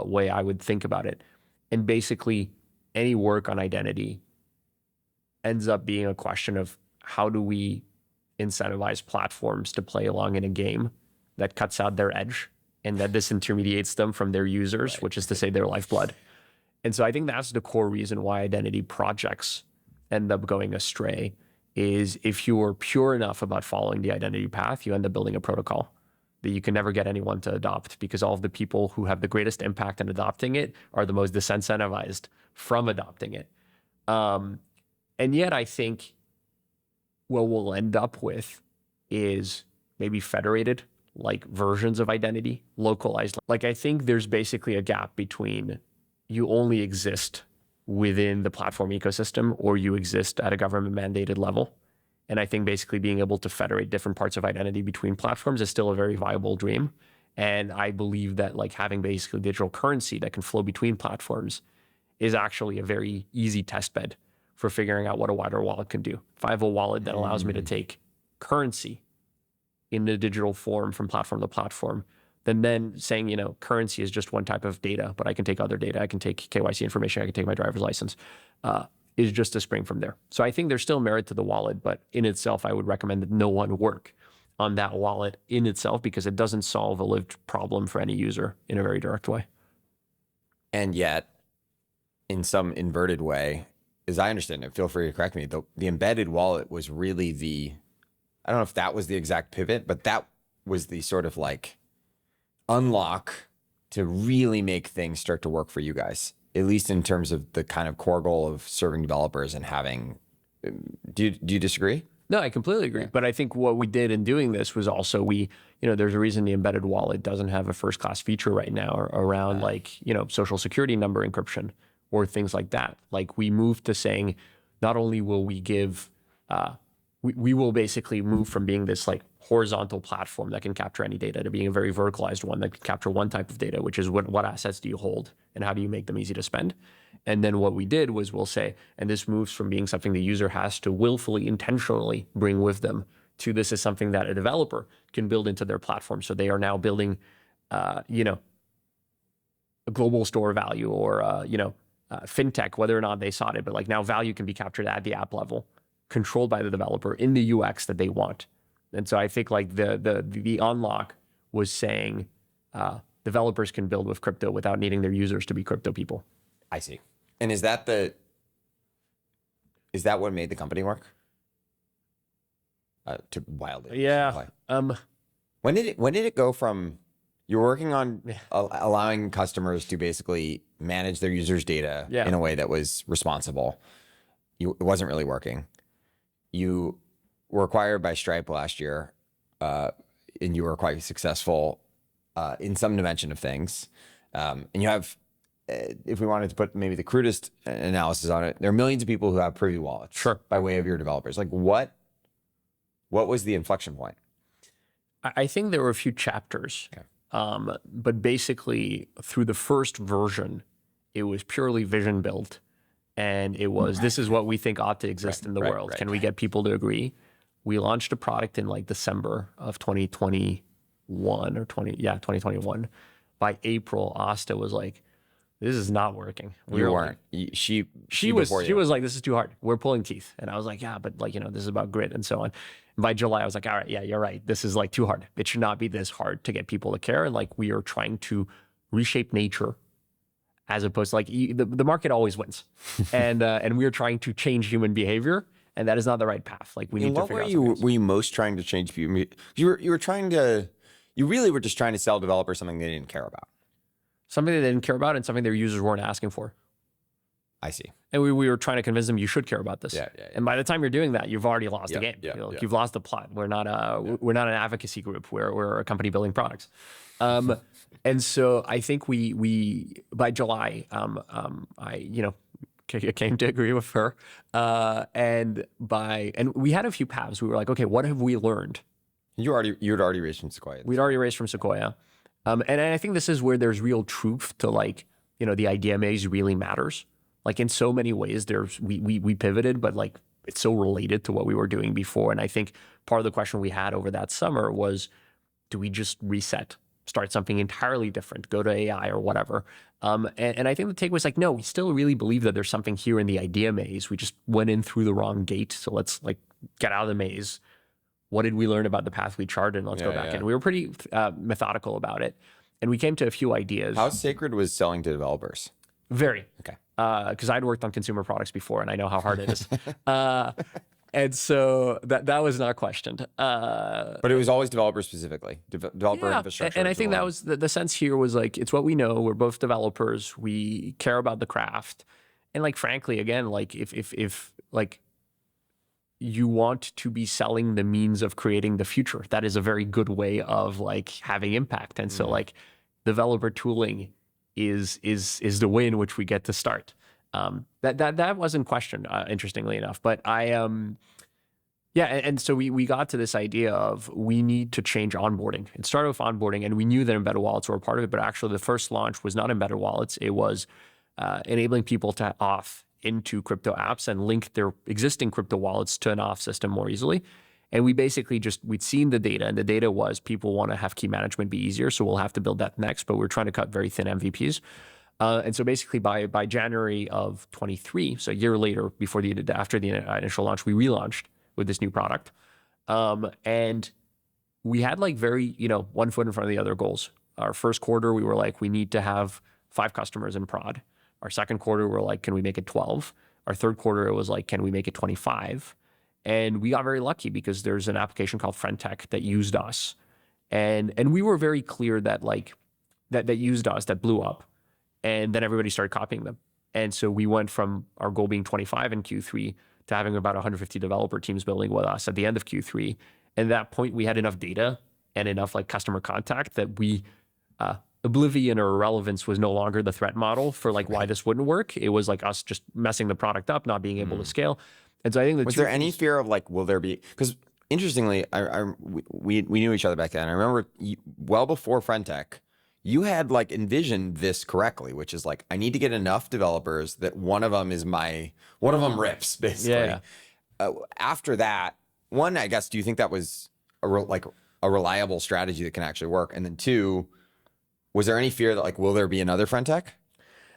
way I would think about it. And basically any work on identity ends up being a question of how do we incentivize platforms to play along in a game that cuts out their edge and that disintermediates them from their users, which is to say their lifeblood. And so I think that's the core reason why identity projects end up going astray, is if you are pure enough about following the identity path, you end up building a protocol that you can never get anyone to adopt, because all of the people who have the greatest impact in adopting it are the most disincentivized from adopting it. And yet I think what we'll end up with is maybe federated like versions of identity, localized. Like I think there's basically a gap between you only exist within the platform ecosystem or you exist at a government mandated level. And I think basically being able to federate different parts of identity between platforms is still a very viable dream. And I believe that like having basically digital currency that can flow between platforms is actually a very easy test bed for figuring out what a wider wallet can do. If I have a wallet that allows me to take currency in the digital form from platform to platform, then saying, currency is just one type of data, but I can take other data. I can take KYC information. I can take my driver's license, is just a spring from there. So I think there's still merit to the wallet, but in itself, I would recommend that no one work on that wallet in itself because it doesn't solve a lived problem for any user in a very direct way. And yet, in some inverted way, as I understand it, feel free to correct me, the embedded wallet was really I don't know if that was the exact pivot, but that was the sort of like unlock to really make things start to work for you guys, at least in terms of the kind of core goal of serving developers and having Do you disagree? No, I completely agree. But I think what we did in doing this was also there's a reason the embedded wallet doesn't have a first class feature right now around social security number encryption or things like that. Like we moved to saying, not only will we give, we will basically move from being this like horizontal platform that can capture any data to being a very verticalized one that can capture one type of data, which is what assets do you hold and how do you make them easy to spend? And then what we did was we'll say, and this moves from being something the user has to willfully, intentionally bring with them to this is something that a developer can build into their platform. So they are now building, a global store value or, fintech, whether or not they sought it, but like now value can be captured at the app level, controlled by the developer in the UX that they want. And so I think like the unlock was saying developers can build with crypto without needing their users to be crypto people. I see. And is that what made the company work? To wildly. Yeah. When did it go from you're working on allowing customers to basically manage their users' data in a way that was responsible? It wasn't really working. You were acquired by Stripe last year, and you were quite successful in some dimension of things. And you have, if we wanted to put maybe the crudest analysis on it, there are millions of people who have Privy wallets by way of your developers. Like what was the inflection point? I think there were a few chapters, but basically through the first version, it was purely vision built. And it was, this is what we think ought to exist in the world. Can we get people to agree? We launched a product in like December of 2021 or 2021. By April, Asta was like, this is not working. You weren't. She was like, this is too hard. We're pulling teeth. And I was like, yeah, but like, this is about grit and so on. And by July, I was like, all right, yeah, you're right. This is like too hard. It should not be this hard to get people to care. And like, we are trying to reshape nature as opposed to like, the market always wins. And we are trying to change human behavior. And that is not the right path. Like we need to figure out something else. Were you most trying to change people? You really were just trying to sell developers something they didn't care about. Something they didn't care about and something their users weren't asking for. I see. And we were trying to convince them you should care about this. And by the time you're doing that, you've already lost the game. You've lost the plot. We're not we're not an advocacy group. We're a company building products. And so I think we by July, I came to agree with her. And we had a few paths. We were like, okay, what have we learned? You had already raised from Sequoia. We'd already raised from Sequoia. And I think this is where there's real truth to like, the idea maze really matters. Like in so many ways, we pivoted, but like it's so related to what we were doing before. And I think part of the question we had over that summer was, do we just reset, start something entirely different, go to AI or whatever? And I think the take was like, no, we still really believe that there's something here in the idea maze. We just went in through the wrong gate. So let's like get out of the maze. What did we learn about the path we charted? And let's go back in. We were pretty methodical about it. And we came to a few ideas. How sacred was selling to developers? Very. Okay. Because I'd worked on consumer products before and I know how hard it is. And so that was not questioned. But it was always developer specifically, developer infrastructure. And I think that was the sense here was like, it's what we know. We're both developers. We care about the craft. And like, frankly, again, like if like you want to be selling the means of creating the future, that is a very good way of like having impact. And so like developer tooling is the way in which we get to start. That wasn't questioned, interestingly enough. But and so we got to this idea of we need to change onboarding. It started with onboarding, and we knew that embedded wallets were a part of it, but actually the first launch was not embedded wallets. It was enabling people to auth into crypto apps and link their existing crypto wallets to an auth system more easily. And we basically we'd seen the data, and the data was people want to have key management be easier, so we'll have to build that next, but we're trying to cut very thin MVPs. And so basically by January of 23, so a year later, after the initial launch, we relaunched with this new product. And we had like very, one foot in front of the other goals. Our first quarter, we were like, we need to have 5 customers in prod. Our second quarter, we're like, can we make it 12? Our third quarter, it was like, can we make it 25? And we got very lucky because there's an application called fintech that used us. And we were very clear that like, that used us, that blew up. And then everybody started copying them. And so we went from our goal being 25 in Q3 to having about 150 developer teams building with us at the end of Q3. And at that point, we had enough data and enough like customer contact that we oblivion or irrelevance was no longer the threat model for like why this wouldn't work. It was like us just messing the product up, not being able to scale. And so I think was there any fear of like, will there be, because interestingly, we knew each other back then. I remember well before Fintech, you had like envisioned this correctly, which is like, I need to get enough developers that one of them rips basically. After that, one, I guess, do you think that was a reliable strategy that can actually work? And then two, was there any fear that like, will there be another Fintech?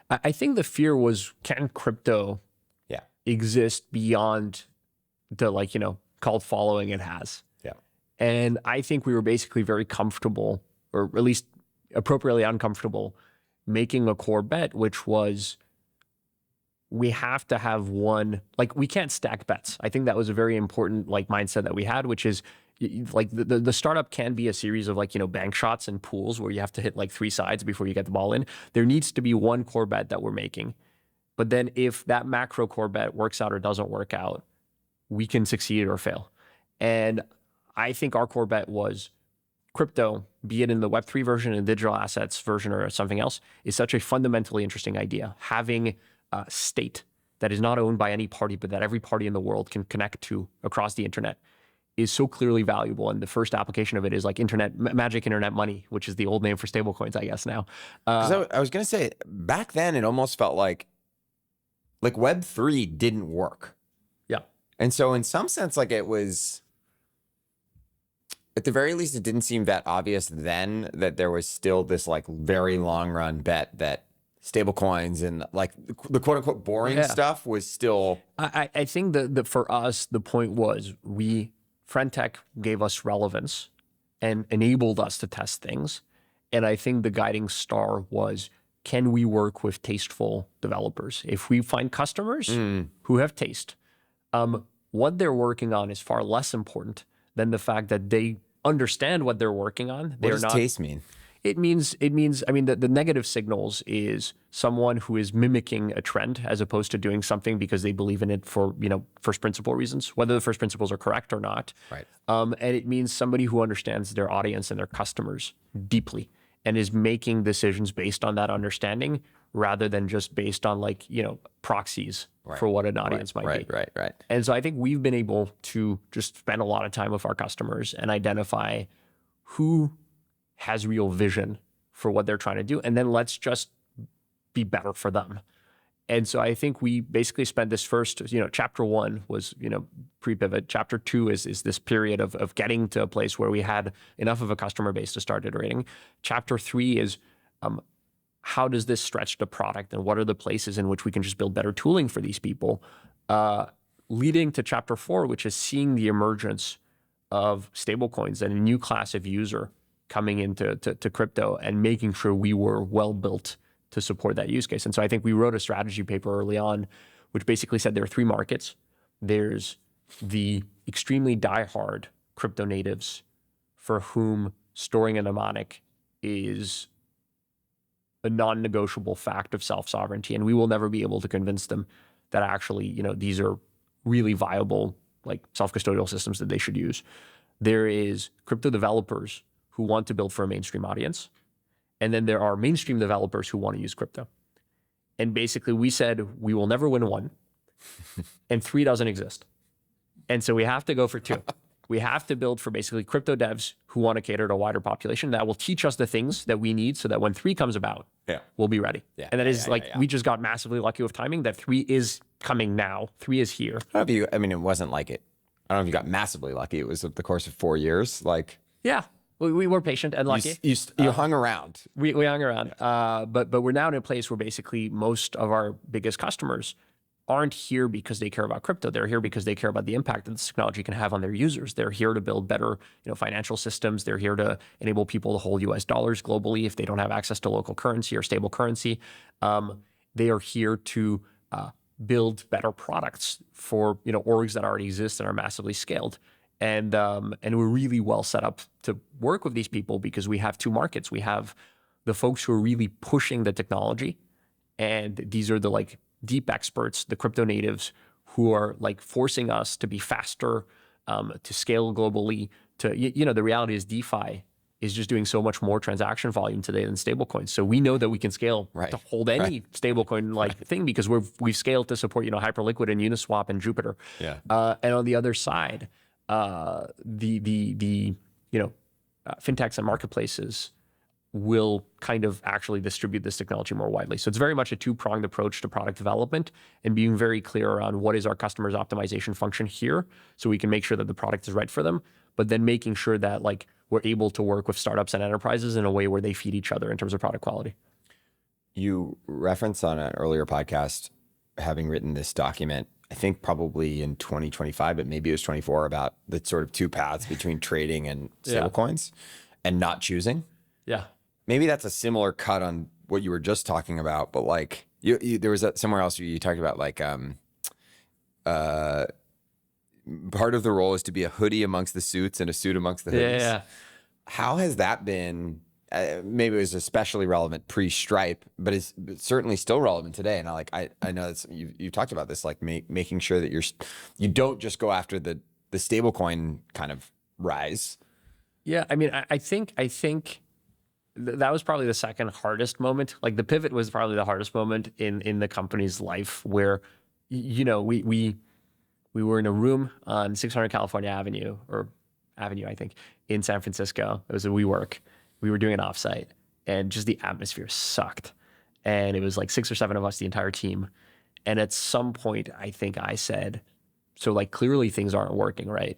I think the fear was, can crypto exist beyond the like, cult following it has? Yeah. And I think we were basically very comfortable, or at least appropriately uncomfortable, making a core bet, which was we have to have one, like we can't stack bets. I think that was a very important like mindset that we had, which is like the startup can be a series of like, bank shots and pools where you have to hit like 3 sides before you get the ball in. There needs to be one core bet that we're making. But then if that macro core bet works out or doesn't work out, we can succeed or fail. And I think our core bet was crypto, be it in the Web3 version and digital assets version or something else, is such a fundamentally interesting idea. Having a state that is not owned by any party, but that every party in the world can connect to across the internet is so clearly valuable. And the first application of it is like magic internet money, which is the old name for stablecoins, I guess now. I was going to say, back then, it almost felt like Web3 didn't work. Yeah. And so in some sense, like it was, at the very least, it didn't seem that obvious then that there was still this like very long run bet that stablecoins and like the quote unquote boring stuff was still. I think that for us, the point was Fintech gave us relevance and enabled us to test things. And I think the guiding star was, can we work with tasteful developers? If we find customers who have taste, what they're working on is far less important than the fact that they understand what they're working on. What does taste mean? It means, I mean, the negative signals is someone who is mimicking a trend as opposed to doing something because they believe in it for, first principle reasons, whether the first principles are correct or not. Right. And it means somebody who understands their audience and their customers deeply and is making decisions based on that understanding rather than just based on like, proxies for what an audience might be. Right. And so I think we've been able to just spend a lot of time with our customers and identify who has real vision for what they're trying to do. And then let's just be better for them. And so I think we basically spent this first, chapter 1 was, pre-pivot. Chapter 2 is this period of getting to a place where we had enough of a customer base to start iterating. Chapter 3 is how does this stretch the product and what are the places in which we can just build better tooling for these people? Leading to chapter 4, which is seeing the emergence of stablecoins and a new class of user coming into crypto and making sure we were well built to support that use case. And so I think we wrote a strategy paper early on, which basically said there are 3 markets. There's the extremely diehard crypto natives for whom storing a mnemonic is a non-negotiable fact of self-sovereignty. And we will never be able to convince them that actually, these are really viable, like self-custodial systems that they should use. There is crypto developers who want to build for a mainstream audience. And then there are mainstream developers who want to use crypto. And basically we said, we will never win 1 and 3 doesn't exist. And so we have to go for 2. We have to build for basically crypto devs who want to cater to a wider population that will teach us the things that we need so that when 3 comes about, we'll be ready. And that is we just got massively lucky with timing that 3 is coming now. 3 is here. It wasn't like it. I don't know if you got massively lucky. It was over the course of 4 years. Yeah. We were patient and lucky. You hung around. We hung around. But we're now in a place where basically most of our biggest customers aren't here because they care about crypto. They're here because they care about the impact that this technology can have on their users. They're here to build better, financial systems. They're here to enable people to hold US dollars globally if they don't have access to local currency or stable currency. They are here to build better products for orgs that already exist and are massively scaled. And we're really well set up to work with these people because we have 2 markets. We have the folks who are really pushing the technology, and these are the deep experts, the crypto natives who are like forcing us to be faster, to scale globally. The reality is DeFi is just doing so much more transaction volume today than stablecoins. So we know that we can scale to hold any stablecoin thing because we've scaled to support Hyperliquid and Uniswap and Jupiter. Yeah. And on the other side, fintechs and marketplaces will kind of actually distribute this technology more widely. So it's very much a two-pronged approach to product development and being very clear around what is our customer's optimization function here so we can make sure that the product is right for them, but then making sure that like we're able to work with startups and enterprises in a way where they feed each other in terms of product quality. You referenced on an earlier podcast having written this document, I think probably in 2025, but maybe it was 24, about the sort of two paths between trading and stablecoins and not choosing. Yeah. Maybe that's a similar cut on what you were just talking about, but like there was somewhere else you talked about like part of the role is to be a hoodie amongst the suits and a suit amongst the hoodies. Yeah. How has that been? Maybe it was especially relevant pre-Stripe, but it's certainly still relevant today. And I know that you talked about this, like making sure that you don't just go after the stablecoin kind of rise. Yeah, I mean, I think that was probably the second hardest moment. Like the pivot was probably the hardest moment in the company's life, where we were in a room on 600 California Avenue, I think, in San Francisco. It was a WeWork. We were doing an offsite, and just the atmosphere sucked. And it was like 6 or 7 of us, the entire team. And at some point, I think I said, so like clearly things aren't working, right?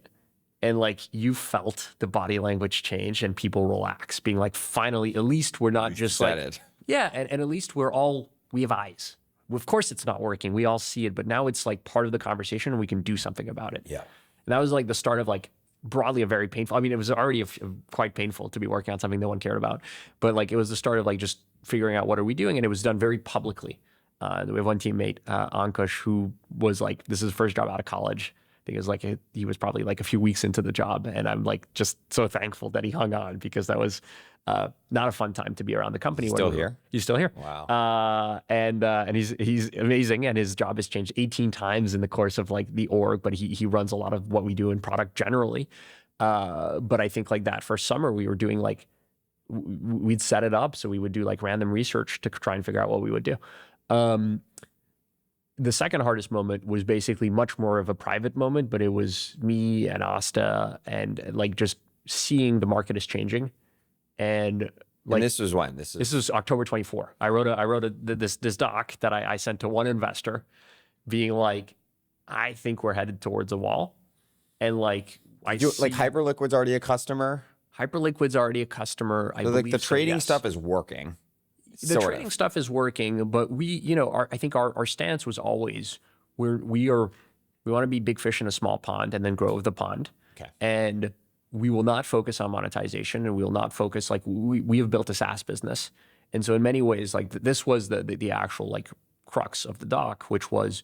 And like you felt the body language change and people relax, being like, finally, at least we're not just like, and at least we have eyes. Of course it's not working. We all see it, but now it's like part of the conversation and we can do something about it. Yeah. And that was like the start of like broadly a very painful, I mean, it was already quite painful to be working on something no one cared about, but like it was the start of like just figuring out what are we doing, and it was done very publicly. We have one teammate, Ankush, who was like, this is his first job out of college. I think it was like he was probably like a few weeks into the job, and I'm like just so thankful that he hung on, because that was not a fun time to be around the company. Still here? He's still here. Wow. And he's amazing, and his job has changed 18 times in the course of like the org, but he runs a lot of what we do in product generally. But I think like that first summer we were doing like, we'd set it up so we would do like random research to try and figure out what we would do. The second hardest moment was basically much more of a private moment, but it was me and Asta and like just seeing the market is changing. And like, this was when? This is October 24. I wrote this doc that I sent to one investor being like, I think we're headed towards a wall. And like, like Hyperliquid's already a customer? Hyperliquid's already a customer. I believe like the trading yes. stuff is working. The trading stuff is working, but we, I think our stance was always we want to be big fish in a small pond and then grow with the pond. Okay. And we will not focus on monetization, and we will not focus, like we have built a SaaS business. And so in many ways, like this was the actual like crux of the doc, which was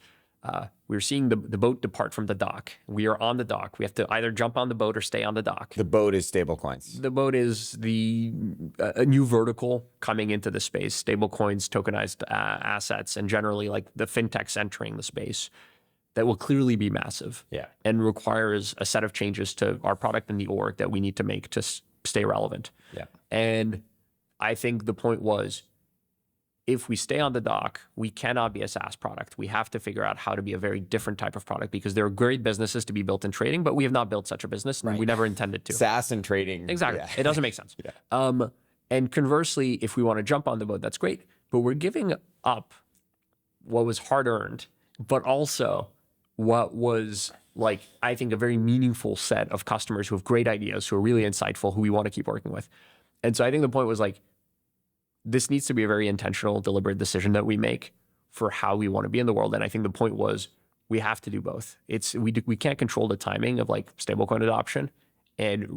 we were seeing the boat depart from the dock. We are on the dock. We have to either jump on the boat or stay on the dock. The boat is stablecoins. The boat is a new vertical coming into the space, stablecoins, tokenized assets, and generally like the fintechs entering the space that will clearly be massive. Yeah. And requires a set of changes to our product and the org that we need to make to stay relevant. Yeah. And I think the point was, if we stay on the dock, we cannot be a SaaS product. We have to figure out how to be a very different type of product, because there are great businesses to be built in trading, but we have not built such a business, and we never intended to. SaaS and trading. Exactly. Yeah. It doesn't make sense. Yeah. And conversely, if we want to jump on the boat, that's great, but we're giving up what was hard-earned, but also what was, like, I think a very meaningful set of customers who have great ideas, who are really insightful, who we want to keep working with. And so I think the point was like, this needs to be a very intentional, deliberate decision that we make for how we want to be in the world. And I think the point was, we have to do both. We can't control the timing of like stablecoin adoption, and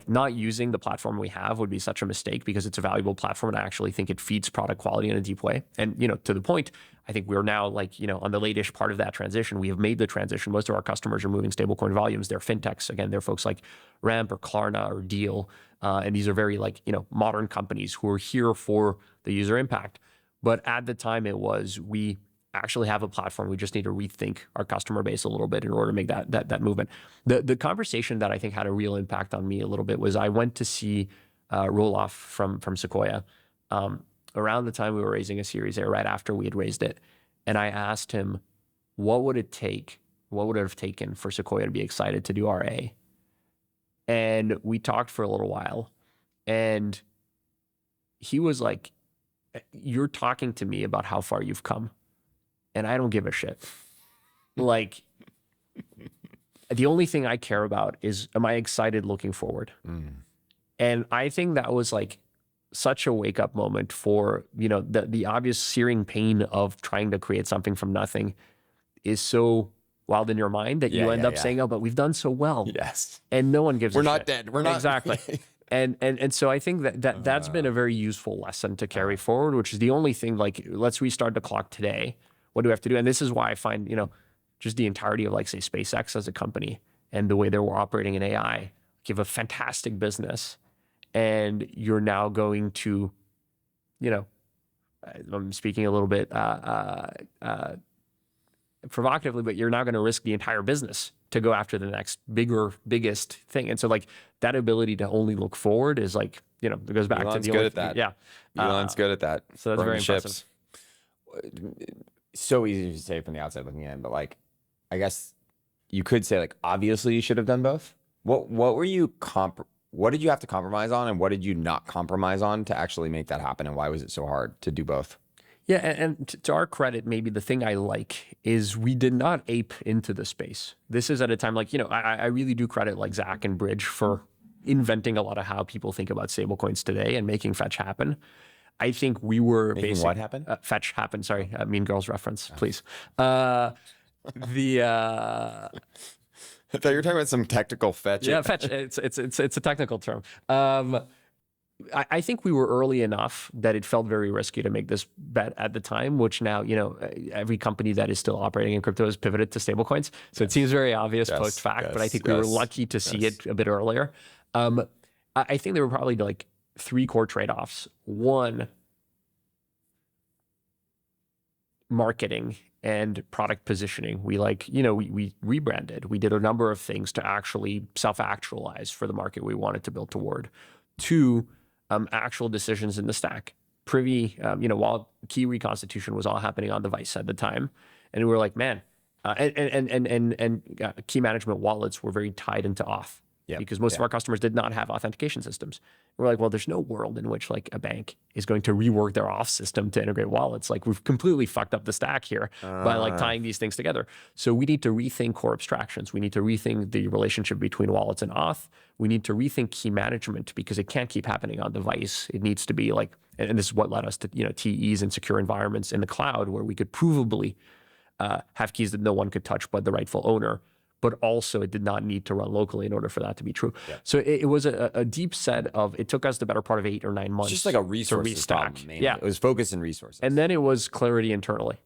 not using the platform we have would be such a mistake, because it's a valuable platform, and I actually think it feeds product quality in a deep way. And to the point, I think we're now like on the late-ish part of that transition. We have made the transition. Most of our customers are moving stablecoin volumes. They're fintechs. Again, they're folks like Ramp or Klarna or Deal. And these are very modern companies who are here for the user impact. But at the time, it was we actually have a platform. We just need to rethink our customer base a little bit in order to make that movement. The conversation that I think had a real impact on me a little bit was I went to see Roloff from Sequoia around the time we were raising a Series A, right after we had raised it. And I asked him, what would it have taken for Sequoia to be excited to do RA? And we talked for a little while, and he was like, you're talking to me about how far you've come, and I don't give a shit. Like, the only thing I care about is, am I excited looking forward? And I think that was like such a wake up moment for, you know, the obvious searing pain of trying to create something from nothing is so wild in your mind that you end up saying, oh, but we've done so well. Yes. And no one gives a shit. We're not dead. We're not. Exactly. And so I think that's been a very useful lesson to carry forward, which is the only thing, like, let's restart the clock today. What do we have to do? And this is why I find, you know, just the entirety of, like, say, SpaceX as a company and the way they were operating in AI, you have a fantastic business, and you're now going to, you know, I'm speaking a little bit provocatively, but you're now going to risk the entire business to go after the next biggest thing. And so, like, that ability to only look forward is, like, you know, it goes back Elon's to the good at that. Yeah. Elon's good at that. So that's very impressive. So easy to say from the outside looking in, but, like, I guess you could say, like, obviously you should have done both. What were you what did you have to compromise on, and what did you not compromise on to actually make that happen? And why was it so hard to do both? Yeah, and to our credit, maybe the thing I like is we did not ape into the space. This is at a time, like, you know, I really do credit, like, Zach and Bridge for inventing a lot of how people think about stablecoins today and making Fetch happen. I think we were making what happen? Fetch happen. Sorry, Mean Girls reference, please. I thought you were talking about some technical fetch. Yeah, fetch. It's a technical term. I think we were early enough that it felt very risky to make this bet at the time, which now, you know, every company that is still operating in crypto has pivoted to stablecoins. So it seems very obvious post fact, but I think we were lucky to see it a bit earlier. I think there were probably, like, 3 core trade-offs. One, marketing and product positioning. We, like, you know, we rebranded. We did a number of things to actually self-actualize for the market we wanted to build toward. 2, actual decisions in the stack. Privy, you know, while key reconstitution was all happening on device at the time, and we were like, man, and key management wallets were very tied into auth. Because most of our customers did not have authentication systems. We're like, well, there's no world in which, like, a bank is going to rework their auth system to integrate wallets. Like, we've completely fucked up the stack here by, like, tying these things together. So we need to rethink core abstractions. We need to rethink the relationship between wallets and auth. We need to rethink key management because it can't keep happening on device. It needs to be like, and this is what led us to, you know, TEs and secure environments in the cloud where we could provably have keys that no one could touch but the rightful owner. But also it did not need to run locally in order for that to be true. Yeah. So it was a deep set of, it took us the better part of 8 or 9 months. It's just like a resources problem, mainly. Yeah. It was focus and resources. And then it was clarity internally.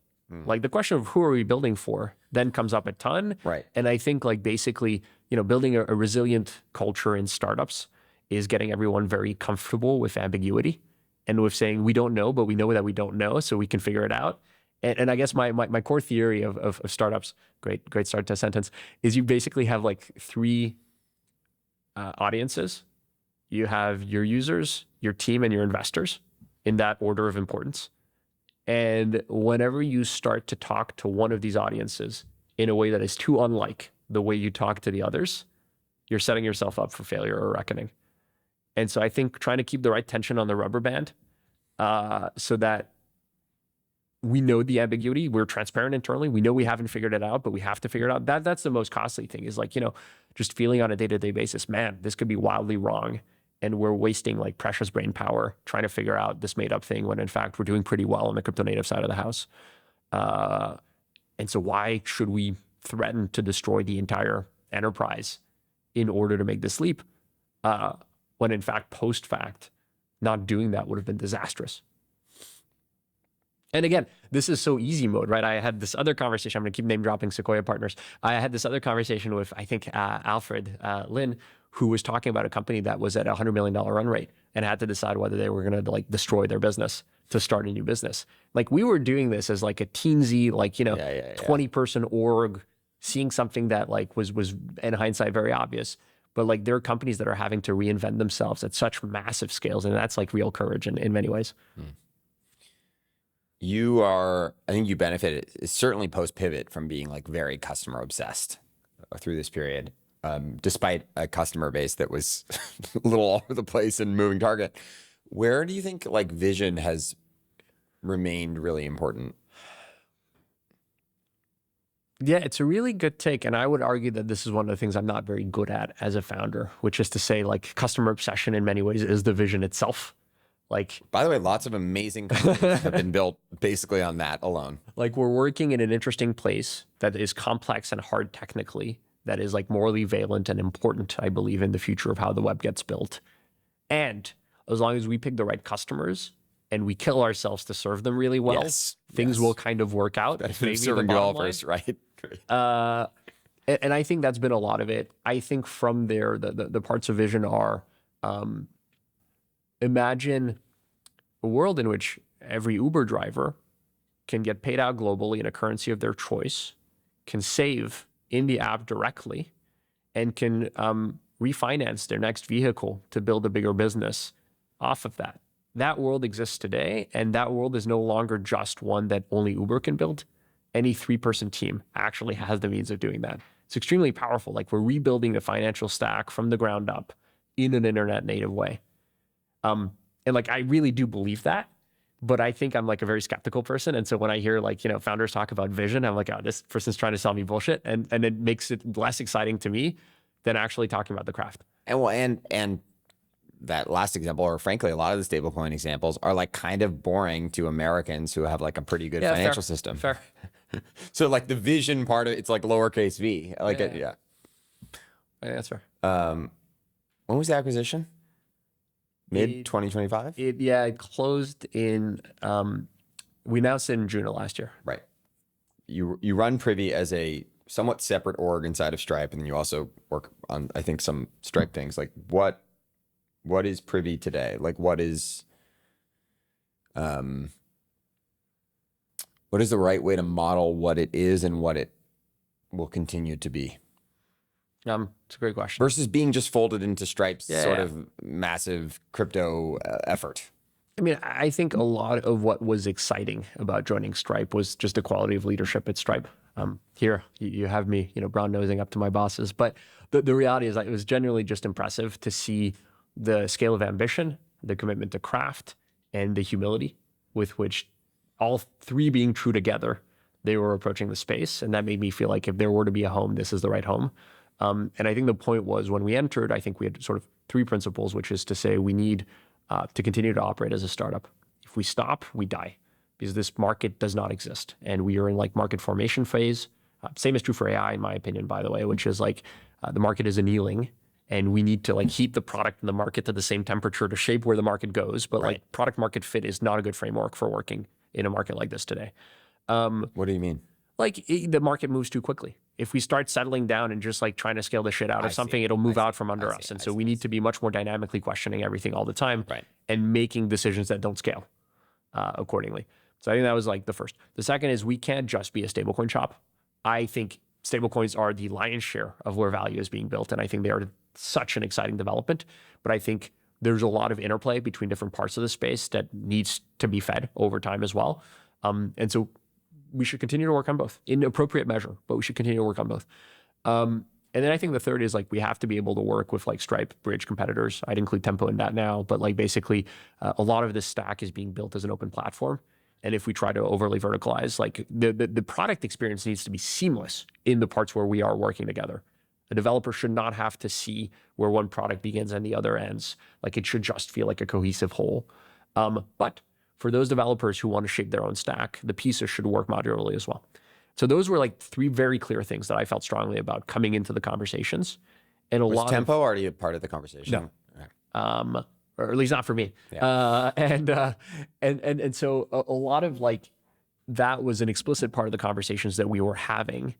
Like, the question of who are we building for then comes up a ton. Right. And I think, like, basically, you know, building a resilient culture in startups is getting everyone very comfortable with ambiguity and with saying, we don't know, but we know that we don't know, so we can figure it out. And I guess my core theory of startups, great start to a sentence, is you basically have, like, 3 audiences. You have your users, your team, and your investors in that order of importance. And whenever you start to talk to one of these audiences in a way that is too unlike the way you talk to the others, you're setting yourself up for failure or reckoning. And so I think trying to keep the right tension on the rubber band so that we know the ambiguity, we're transparent internally, we know we haven't figured it out, but we have to figure it out. That's the most costly thing, is, like, you know, just feeling on a day-to-day basis, man, this could be wildly wrong. And we're wasting, like, precious brain power trying to figure out this made up thing when in fact we're doing pretty well on the crypto native side of the house. And so why should we threaten to destroy the entire enterprise in order to make this leap? When in fact, post fact, not doing that would have been disastrous. And again, this is so easy mode, right? I had this other conversation. I'm going to keep name dropping Sequoia partners. I had this other conversation with, I think, Alfred Lin, who was talking about a company that was at a $100 million run rate and had to decide whether they were going to, like, destroy their business to start a new business. Like we were doing this as like a teensy, like, 20 person org, seeing something that like was in hindsight very obvious. But like there are companies that are having to reinvent themselves at such massive scales. And that's like real courage in many ways. I think you benefited, certainly post pivot, from being like very customer obsessed through this period, despite a customer base that was a little all over the place and moving target. Where do you think like vision has remained really important? Yeah, it's a really good take. And I would argue that this is one of the things I'm not very good at as a founder, which is to say like customer obsession in many ways is the vision itself. Like, by the way, lots of amazing companies have been built basically on that alone. Like we're working in an interesting place that is complex and hard technically, that is like morally valent and important, I believe, in the future of how the web gets built. And as long as we pick the right customers and we kill ourselves to serve them really well, things will kind of work out. Maybe serving developers, right? And I think that's been a lot of it. I think from there, the parts of vision are, imagine a world in which every Uber driver can get paid out globally in a currency of their choice, can save in the app directly, and can refinance their next vehicle to build a bigger business off of that. That world exists today, and that world is no longer just one that only Uber can build. Any 3-person team actually has the means of doing that. It's extremely powerful. Like we're rebuilding the financial stack from the ground up in an internet native way. And like, I really do believe that, but I think I'm like a very skeptical person. And so when I hear like, founders talk about vision, I'm like, oh, this person's trying to sell me bullshit. And it makes it less exciting to me than actually talking about the craft. And that last example, or frankly, a lot of the stablecoin examples are like kind of boring to Americans who have like a pretty good financial system. Fair. So like the vision part of it's like lowercase v. Like I think that's fair. When was the acquisition? Mid 2025? It closed in, we announced it in June of last year. Right. You run Privy as a somewhat separate org inside of Stripe, and then you also work on, I think, some Stripe things. Like what is Privy today? Like what is the right way to model what it is and what it will continue to be? It's a great question. Versus being just folded into Stripe's sort of massive crypto effort. I mean, I think a lot of what was exciting about joining Stripe was just the quality of leadership at Stripe. Here, you have me, brown nosing up to my bosses. But the reality is that it was genuinely just impressive to see the scale of ambition, the commitment to craft, and the humility with which all three being true together, they were approaching the space. And that made me feel like if there were to be a home, this is the right home. And I think the point was when we entered, I think we had sort of 3 principles, which is to say we need to continue to operate as a startup. If we stop, we die because this market does not exist. And we are in like market formation phase. Same is true for AI, in my opinion, by the way, which is like the market is annealing and we need to like heat the product and the market to the same temperature to shape where the market goes. But like product market fit is not a good framework for working in a market like this today. What do you mean? Like the market moves too quickly. If we start settling down and just like trying to scale the shit out of something, it'll move out from under us. And so we need to be much more dynamically questioning everything all the time and making decisions that don't scale accordingly. So I think that was like the first. The second is we can't just be a stablecoin shop. I think stablecoins are the lion's share of where value is being built. And I think they are such an exciting development. But I think there's a lot of interplay between different parts of the space that needs to be fed over time as well. And so we should continue to work on both in appropriate measure, but we should continue to work on both. And then I think the third is like, we have to be able to work with like Stripe bridge competitors. I'd include Tempo in that now, but like basically a lot of this stack is being built as an open platform. And if we try to overly verticalize, like the product experience needs to be seamless in the parts where we are working together. A developer should not have to see where one product begins and the other ends. Like it should just feel like a cohesive whole. But for those developers who want to shape their own stack, the pieces should work modularly as well. So those were like 3 very clear things that I felt strongly about coming into the conversations. And was Tempo already a part of the conversation? No. Okay. Or at least not for me. Yeah. And so a lot of like, that was an explicit part of the conversations that we were having.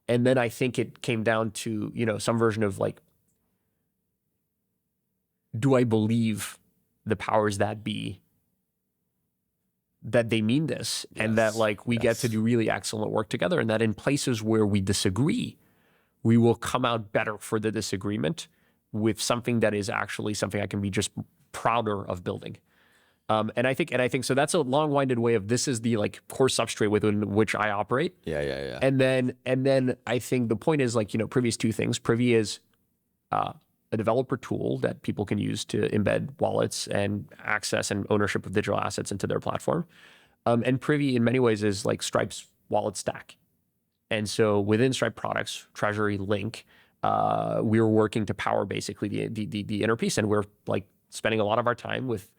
And then I think it came down to, some version of like, do I believe the powers that be that they mean this, and that like we get to do really excellent work together, and that in places where we disagree, we will come out better for the disagreement with something that is actually something I can be just prouder of building. And I think so. That's a long-winded way of this is the like core substrate within which I operate. Yeah. And then I think the point is like, Privy is two things. Privy is a developer tool that people can use to embed wallets and access and ownership of digital assets into their platform. And Privy in many ways is like Stripe's wallet stack. And so within Stripe products, Treasury, Link, we're working to power basically the inner piece, and we're like spending a lot of our time with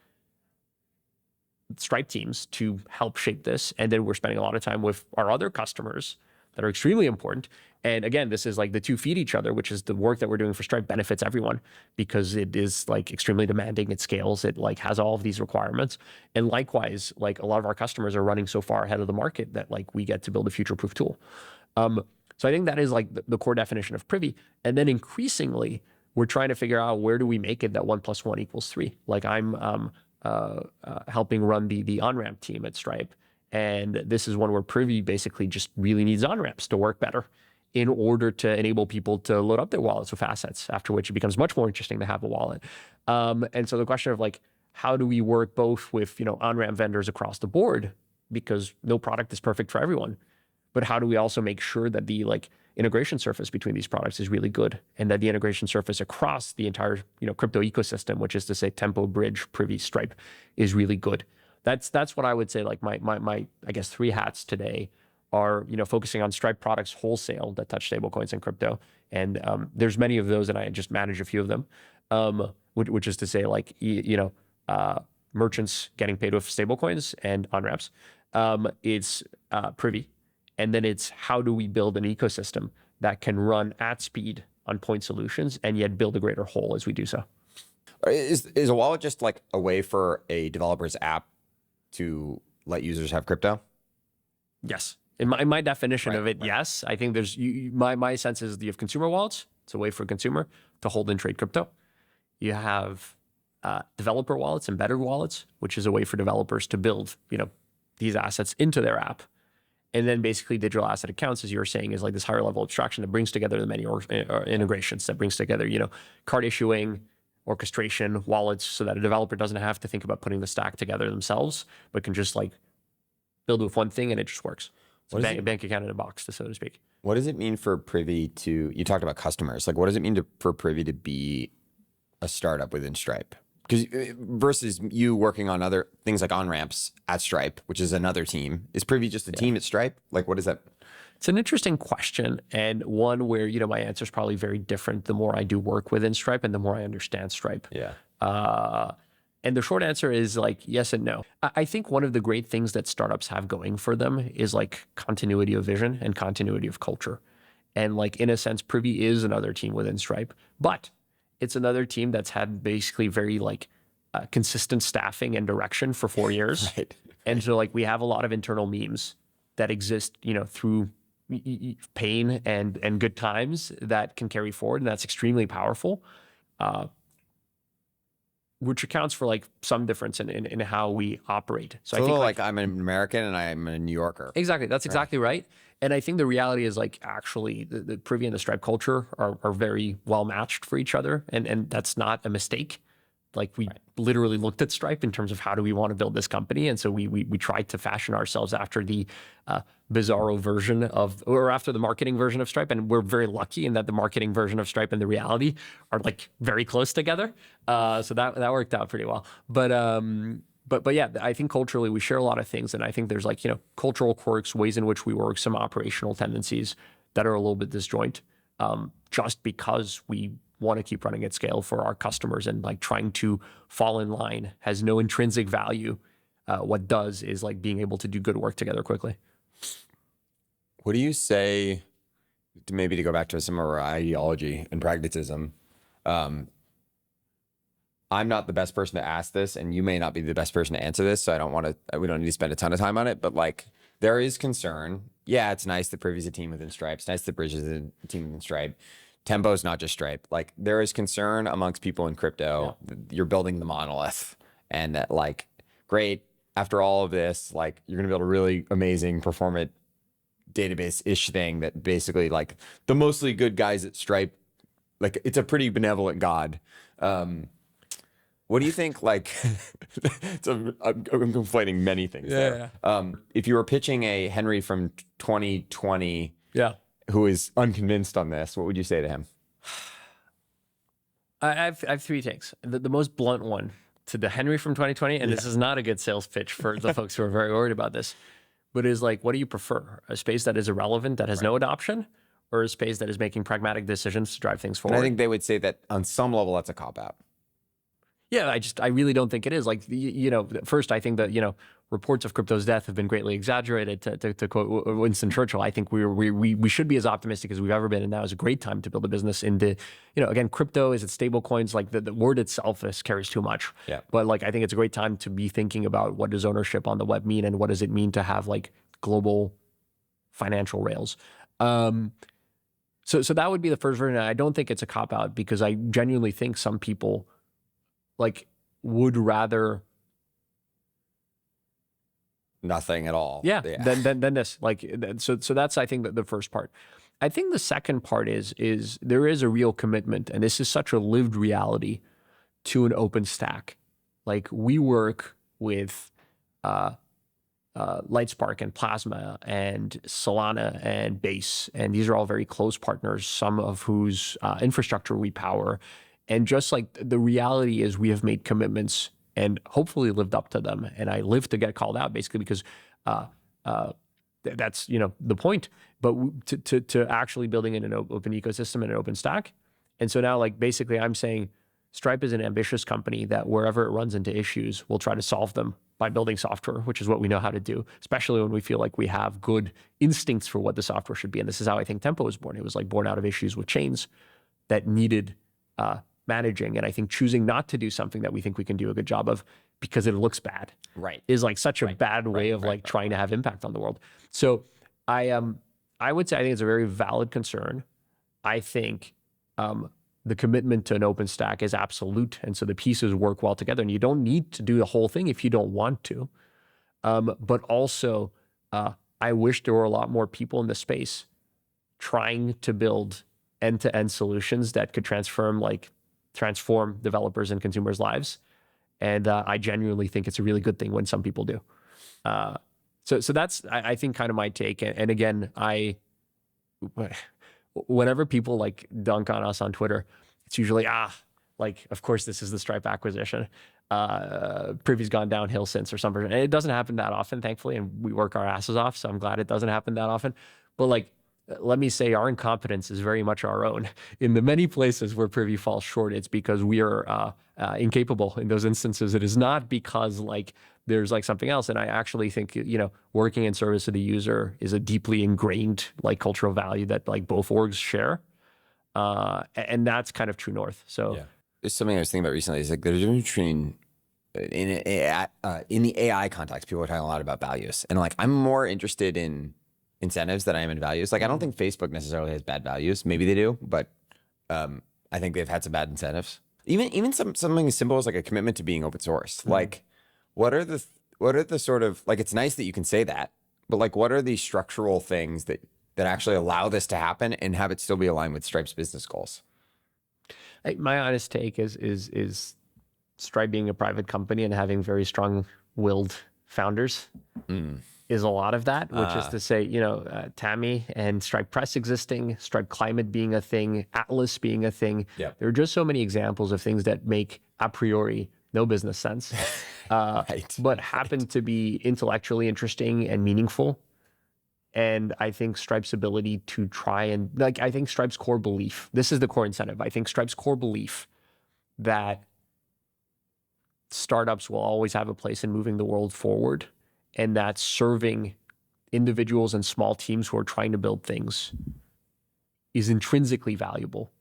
Stripe teams to help shape this. And then we're spending a lot of time with our other customers that are extremely important. And again, this is like the two feed each other, which is the work that we're doing for Stripe benefits everyone because it is like extremely demanding. It scales, it like has all of these requirements. And likewise, like a lot of our customers are running so far ahead of the market that like we get to build a future-proof tool. So I think that is like the core definition of Privy. And then increasingly, we're trying to figure out where do we make it that 1 + 1 = 3. Like I'm helping run the on-ramp team at Stripe. And this is one where Privy basically just really needs on-ramps to work better in order to enable people to load up their wallets with assets, after which it becomes much more interesting to have a wallet. And so the question of like, how do we work both with, on-ramp vendors across the board, because no product is perfect for everyone, but how do we also make sure that the like integration surface between these products is really good, and that the integration surface across the entire, crypto ecosystem, which is to say Tempo, Bridge, Privy, Stripe, is really good. That's what I would say, like my I guess 3 hats today are, focusing on Stripe products wholesale that touch stablecoins and crypto. And there's many of those, and I just manage a few of them, which is to say like, merchants getting paid with stablecoins and on-ramps. It's Privy. And then it's how do we build an ecosystem that can run at speed on point solutions and yet build a greater whole as we do so. Is a wallet just like a way for a developer's app to let users have crypto? Yes. In my definition of it, right. Yes. I think there's, my sense is you have consumer wallets. It's a way for a consumer to hold and trade crypto. You have developer wallets, embedded wallets, which is a way for developers to build, these assets into their app. And then basically digital asset accounts, as you were saying, is like this higher level abstraction that brings together the many integrations, that brings together, card issuing, orchestration, wallets, so that a developer doesn't have to think about putting the stack together themselves, but can just like build with one thing and it just works. It's a bank account in a box, so to speak. What does it mean for Privy to, you talked about customers, like what does it mean for Privy to be a startup within Stripe? Because versus you working on other things like on-ramps at Stripe, which is another team. Is Privy just a team at Stripe? Like, what is that? It's an interesting question, and one where, my answer is probably very different the more I do work within Stripe and the more I understand Stripe. Yeah. And the short answer is like yes and no. I think one of the great things that startups have going for them is like continuity of vision and continuity of culture. And like, in a sense, Privy is another team within Stripe, but it's another team that's had basically very like consistent staffing and direction for 4 years. Right. And so like we have a lot of internal memes that exist, through pain and good times that can carry forward. And that's extremely powerful, which accounts for like some difference in how we operate. So It's I think like I'm an American and I'm a New Yorker. Exactly. That's exactly right. And I think the reality is like actually the Privy and the Stripe culture are very well matched for each other. And that's not a mistake. Like we literally looked at Stripe in terms of how do we want to build this company. And so we tried to fashion ourselves after the bizarro version or after the marketing version of Stripe. And we're very lucky in that the marketing version of Stripe and the reality are like very close together. So that worked out pretty well. But yeah, I think culturally we share a lot of things. And I think there's like, cultural quirks, ways in which we work, some operational tendencies that are a little bit disjoint, just because we want to keep running at scale for our customers, and like trying to fall in line has no intrinsic value. What does is like being able to do good work together quickly. What do you say, maybe to go back to some of our ideology and pragmatism? I'm not the best person to ask this, and you may not be the best person to answer this, so we don't need to spend a ton of time on it, but like there is concern. Yeah, it's nice that Privy's a team within Stripe. It's nice that Bridge is a team within Stripe. Tempo's not just Stripe. Like there is concern amongst people in crypto. Yeah. You're building the monolith, and that like, great, after all of this, like you're going to build a really amazing performant database-ish thing that basically like the mostly good guys at Stripe, like it's a pretty benevolent God. What do you think? Like, I'm conflating many things there. If you were pitching a Henri from 2020, who is unconvinced on this, what would you say to him? I have three takes. The most blunt one to the Henri from 2020, and this is not a good sales pitch for the folks who are very worried about this, but is like, what do you prefer? A space that is irrelevant, that has no adoption, or a space that is making pragmatic decisions to drive things forward? And I think they would say that on some level, that's a cop-out. Yeah, I really don't think it is. Like, first, I think that, reports of crypto's death have been greatly exaggerated. To quote Winston Churchill, I think we should be as optimistic as we've ever been, and now is a great time to build a business into, again, crypto, is it stablecoins? Like the word itself carries too much. Yeah. But like, I think it's a great time to be thinking about what does ownership on the web mean, and what does it mean to have like global financial rails. So that would be the first version. I don't think it's a cop out, because I genuinely think some people like would rather nothing at all. Than this. Like, so that's, I think, the first part. I think the second part is there is a real commitment, and this is such a lived reality, to an open stack. Like, we work with Lightspark and Plasma and Solana and Base, and these are all very close partners, some of whose infrastructure we power. And just like the reality is, we have made commitments and hopefully lived up to them. And I live to get called out, basically, because that's the point. But to actually building in an open ecosystem and an open stack. And so now, like, basically, I'm saying Stripe is an ambitious company that wherever it runs into issues, we'll try to solve them by building software, which is what we know how to do, especially when we feel like we have good instincts for what the software should be. And this is how I think Tempo was born. It was like born out of issues with chains that needed managing. And I think choosing not to do something that we think we can do a good job of because it looks bad is like such a bad way of trying to have impact on the world. So I would say I think it's a very valid concern. I think the commitment to an open stack is absolute. And so the pieces work well together, and you don't need to do the whole thing if you don't want to. But also, I wish there were a lot more people in the space trying to build end-to-end solutions that could transform developers and consumers' lives. And I genuinely think it's a really good thing when some people do. So that's, I think, kind of my take. And again, whenever people like dunk on us on Twitter, it's usually, of course, this is the Stripe acquisition. Privy's gone downhill since, or something. And it doesn't happen that often, thankfully, and we work our asses off. So I'm glad it doesn't happen that often. But like, let me say, our incompetence is very much our own. In the many places where Privy falls short, it's because we are incapable in those instances. It is not because like there's like something else. And I actually think, working in service of the user is a deeply ingrained like cultural value that like both orgs share. And that's kind of true north. So it's something I was thinking about recently. Is like there's a difference between in the AI context, people are talking a lot about values, and like I'm more interested in incentives that I am in values. Like I don't think Facebook necessarily has bad values. Maybe they do, but I think they've had some bad incentives. Even something as simple as like a commitment to being open source. Like what are the sort of, like, it's nice that you can say that, but like what are the structural things that actually allow this to happen and have it still be aligned with Stripe's business goals? My honest take is Stripe being a private company and having very strong-willed founders is a lot of that, which is to say, Tammy and Stripe Press existing, Stripe Climate being a thing, Atlas being a thing. Yep. There are just so many examples of things that make a priori no business sense, but happen to be intellectually interesting and meaningful. And I think Stripe's ability to try and, like, I think Stripe's core belief, this is the core incentive. I think Stripe's core belief that startups will always have a place in moving the world forward, and that serving individuals and small teams who are trying to build things is intrinsically valuable.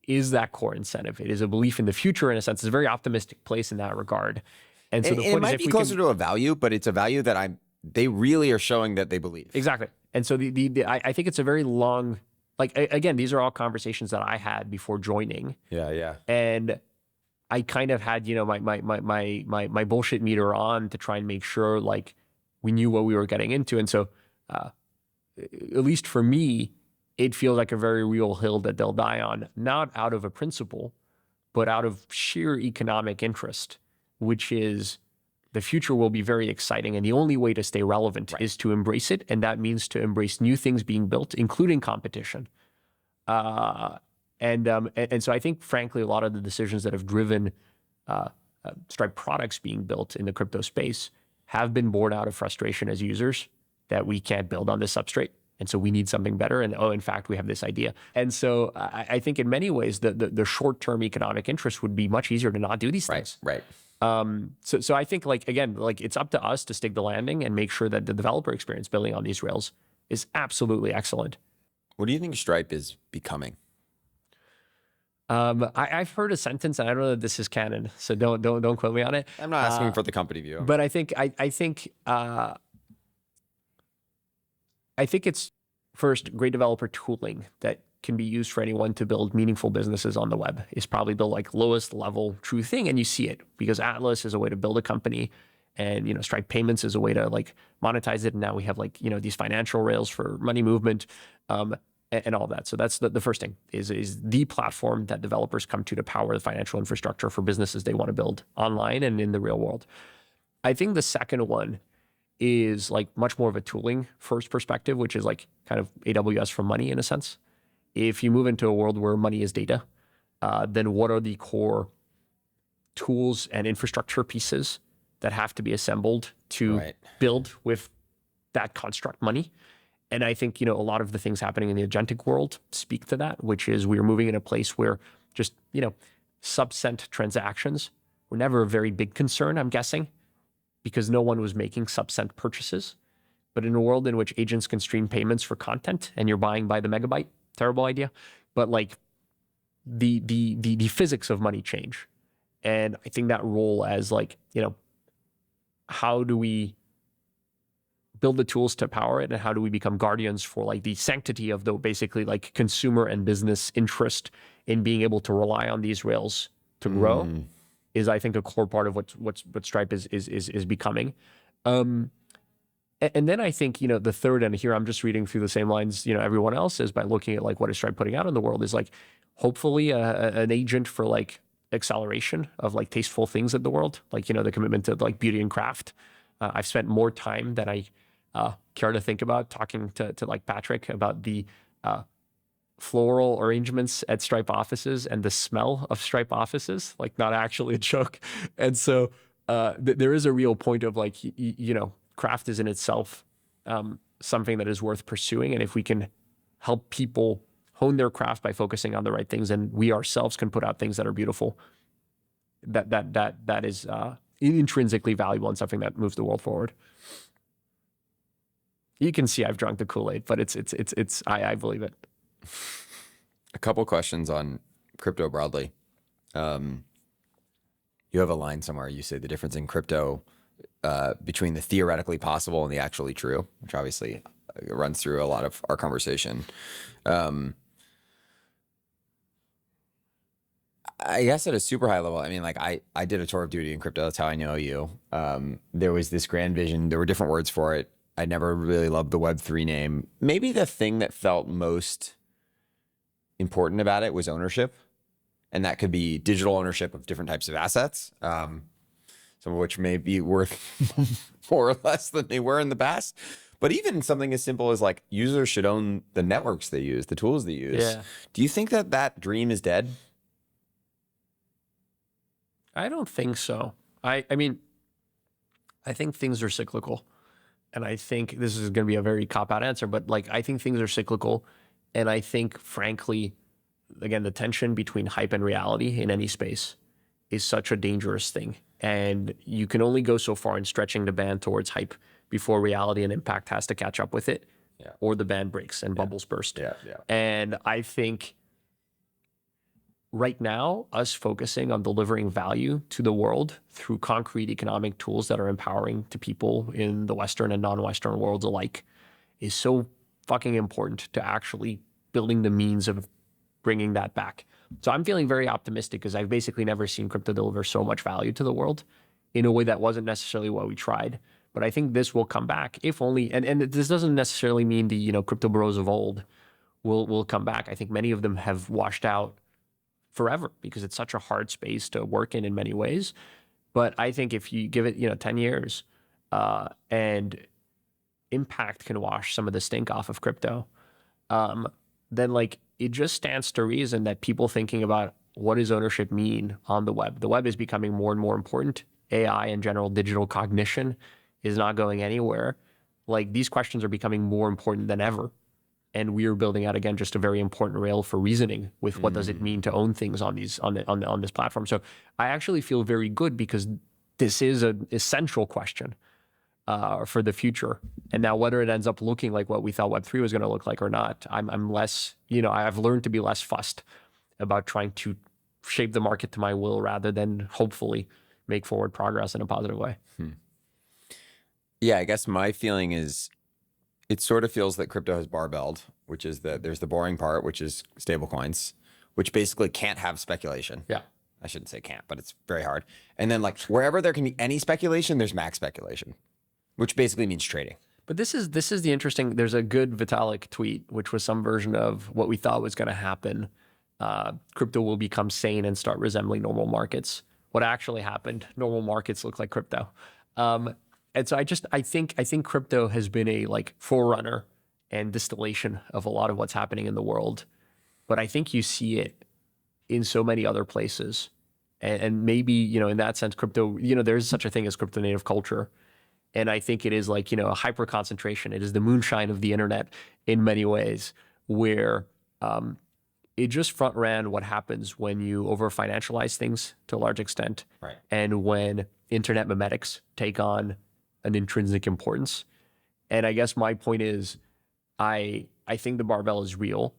Is that core incentive. It is a belief in the future, in a sense. It's a very optimistic place in that regard. And so the point it might be closer to a value, but it's a value that they really are showing that they believe. Exactly. And so I think it's a very long, like, again, these are all conversations that I had before joining. Yeah. And I kind of had, my bullshit meter on to try and make sure like we knew what we were getting into. And so at least for me, it feels like a very real hill that they'll die on, not out of a principle, but out of sheer economic interest, which is the future will be very exciting. And the only way to stay relevant is to embrace it. And that means to embrace new things being built, including competition. And so I think, frankly, a lot of the decisions that have driven Stripe products being built in the crypto space have been born out of frustration as users that we can't build on this substrate. And so we need something better. And in fact, we have this idea. And so I think in many ways, the short-term economic interest would be much easier to not do these things. Right. So I think again, it's up to us to stick the landing and make sure that the developer experience building on these rails is absolutely excellent. What do you think Stripe is becoming? I've heard a sentence, and I don't know that this is canon, so don't quote me on it. I'm not asking for the company view. But I think it's first great developer tooling that can be used for anyone to build meaningful businesses on the web is probably the lowest level true thing, and you see it because Atlas is a way to build a company, and Stripe Payments is a way to monetize it, and now we have these financial rails for money movement. And all that. So that's the first thing is the platform that developers come to power the financial infrastructure for businesses they want to build online and in the real world. I think the second one is much more of a tooling first perspective, which is kind of AWS for money in a sense. If you move into a world where money is data, then what are the core tools and infrastructure pieces that have to be assembled to build with that construct money? And I think, a lot of the things happening in the agentic world speak to that, which is we're moving in a place where just, sub-cent transactions were never a very big concern, I'm guessing, because no one was making sub-cent purchases. But in a world in which agents can stream payments for content and you're buying by the megabyte, terrible idea. But the physics of money change. And I think that role as how do we build the tools to power it, and how do we become guardians for the sanctity of the basically consumer and business interest in being able to rely on these rails to grow is, I think, a core part of what Stripe is becoming. And then I think the third, and here I'm just reading through the same lines everyone else is by looking at what is Stripe putting out in the world, is hopefully an agent for acceleration of tasteful things in the world, the commitment to beauty and craft. I've spent more time than I care to think about talking to Patrick about the floral arrangements at Stripe offices and the smell of Stripe offices, not actually a joke. And so there is a real point of craft is in itself something that is worth pursuing. And if we can help people hone their craft by focusing on the right things, and we ourselves can put out things that are beautiful, that is intrinsically valuable and something that moves the world forward. You can see I've drunk the Kool-Aid, but I believe it. A couple questions on crypto broadly. You have a line somewhere. You say the difference in crypto between the theoretically possible and the actually true, which obviously runs through a lot of our conversation. I guess at a super high level, I mean, I did a tour of duty in crypto. That's how I know you. There was this grand vision. There were different words for it. I never really loved the Web3 name. Maybe the thing that felt most important about it was ownership. And that could be digital ownership of different types of assets, some of which may be worth more or less than they were in the past. But even something as simple as users should own the networks they use, the tools they use. Yeah. Do you think that dream is dead? I don't think so. I mean, I think things are cyclical. And I think this is going to be a very cop-out answer, but I think things are cyclical. And I think, frankly, again, the tension between hype and reality in any space is such a dangerous thing. And you can only go so far in stretching the band towards hype before reality and impact has to catch up with it, or the band breaks and bubbles burst. And I think right now, us focusing on delivering value to the world through concrete economic tools that are empowering to people in the Western and non-Western worlds alike is so fucking important to actually building the means of bringing that back. So I'm feeling very optimistic because I've basically never seen crypto deliver so much value to the world in a way that wasn't necessarily what we tried. But I think this will come back, if only, and this doesn't necessarily mean the, crypto bros of old will come back. I think many of them have washed out forever because it's such a hard space to work in many ways. But I think if you give it, 10 years, and impact can wash some of the stink off of crypto, then like it just stands to reason that people thinking about what does ownership mean on the web is becoming more and more important. AI and general digital cognition is not going anywhere. Like these questions are becoming more important than ever. And we are building out, again, just a very important rail for reasoning with what does it mean to own things on this platform. So I actually feel very good because this is an essential question for the future. And now whether it ends up looking like what we thought Web3 was going to look like or not, I'm less, I've learned to be less fussed about trying to shape the market to my will rather than hopefully make forward progress in a positive way. Yeah, I guess my feeling is it sort of feels that crypto has barbelled, which is that there's the boring part, which is stablecoins, which basically can't have speculation. Yeah. I shouldn't say can't, but it's very hard. And then like wherever there can be any speculation, there's max speculation, which basically means trading. But this is the interesting, there's a good Vitalik tweet, which was some version of what we thought was going to happen. Crypto will become sane and start resembling normal markets. What actually happened, normal markets look like crypto. And so I think crypto has been a like forerunner and distillation of a lot of what's happening in the world. But I think you see it in so many other places. And maybe, in that sense, crypto, there's such a thing as crypto native culture. And I think it is like, a hyper concentration. It is the moonshine of the internet in many ways, where it just front ran what happens when you over financialize things to a large extent. Right. And when internet memetics take on an intrinsic importance. And I guess my point is, I think the barbell is real.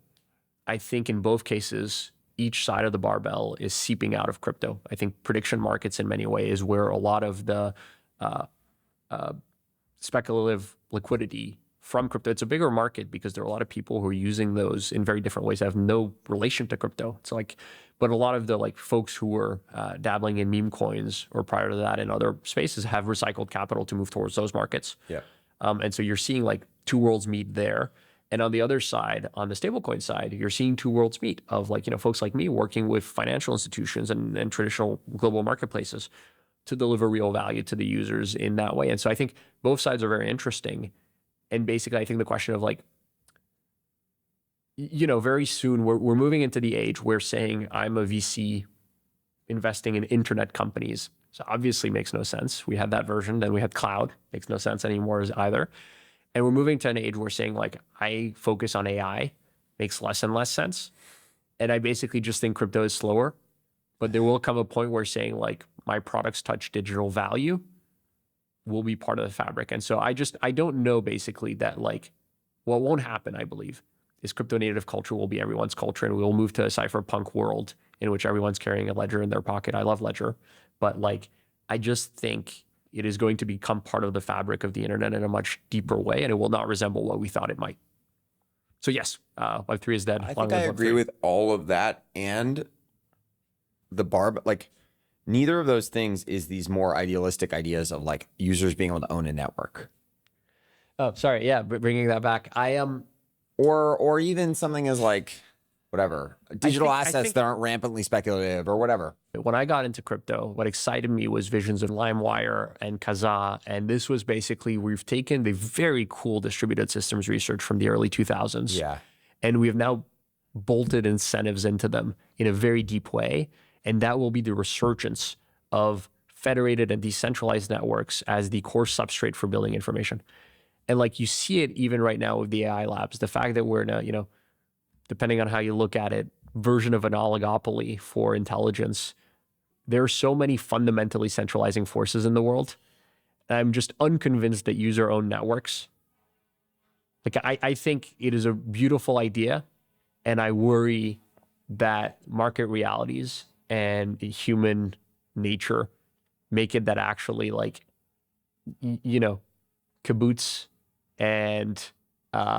I think in both cases, each side of the barbell is seeping out of crypto. I think prediction markets in many ways where a lot of the speculative liquidity from crypto, it's a bigger market because there are a lot of people who are using those in very different ways that have no relation to crypto. It's like, but a lot of the like folks who were dabbling in meme coins or prior to that in other spaces have recycled capital to move towards those markets. Yeah. And so you're seeing like two worlds meet there. And on the other side, on the stablecoin side, you're seeing two worlds meet of like, folks like me working with financial institutions and traditional global marketplaces to deliver real value to the users in that way. And so I think both sides are very interesting. And basically, I think the question of like, very soon we're moving into the age where saying I'm a VC investing in internet companies. So obviously makes no sense. We had that version, then we had cloud, makes no sense anymore either. And we're moving to an age where saying like, I focus on AI, makes less and less sense. And I basically just think crypto is slower, but there will come a point where saying like, my products touch digital value will be part of the fabric. And so I don't know basically that like, what won't happen, I believe, is crypto native culture will be everyone's culture and we will move to a cypherpunk world in which everyone's carrying a ledger in their pocket. I love ledger, but like, I just think it is going to become part of the fabric of the internet in a much deeper way, and it will not resemble what we thought it might. So yes, Web3 is dead. I think I agree with all of that. And the like, neither of those things is these more idealistic ideas of like users being able to own a network. Oh, sorry. Yeah, bringing that back. I am, or even something as like whatever digital assets that aren't rampantly speculative or whatever. When I got into crypto, what excited me was visions of LimeWire and Kazaa, and this was basically we've taken the very cool distributed systems research from the early 2000s, and we have now bolted incentives into them in a very deep way. And that will be the resurgence of federated and decentralized networks as the core substrate for building information. And like you see it even right now with the AI labs, the fact that we're in a, depending on how you look at it, version of an oligopoly for intelligence. There are so many fundamentally centralizing forces in the world. And I'm just unconvinced that user-owned networks. Like I think it is a beautiful idea, and I worry that market realities and human nature make it that actually like, kibbutz and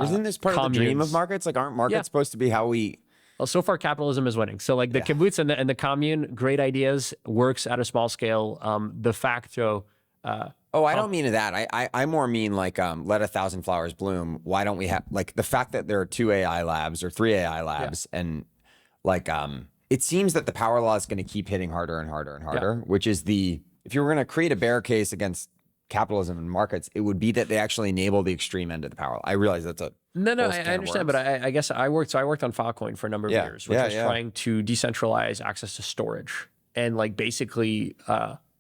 isn't this part of the dream of markets? Like, aren't markets supposed to be how we Well, so far capitalism is winning. So like the kibbutz and the commune, great ideas, works at a small scale. De facto. Oh, I don't mean that. I more mean like let 1,000 flowers bloom. Why don't we have like the fact that there are 2 AI labs or 3 AI labs and like it seems that the power law is going to keep hitting harder and harder and harder, which is if you were going to create a bear case against capitalism and markets, it would be that they actually enable the extreme end of the power law. I realize that's a No, I understand, but I guess I worked on Filecoin for a number of years, which was trying to decentralize access to storage. And like basically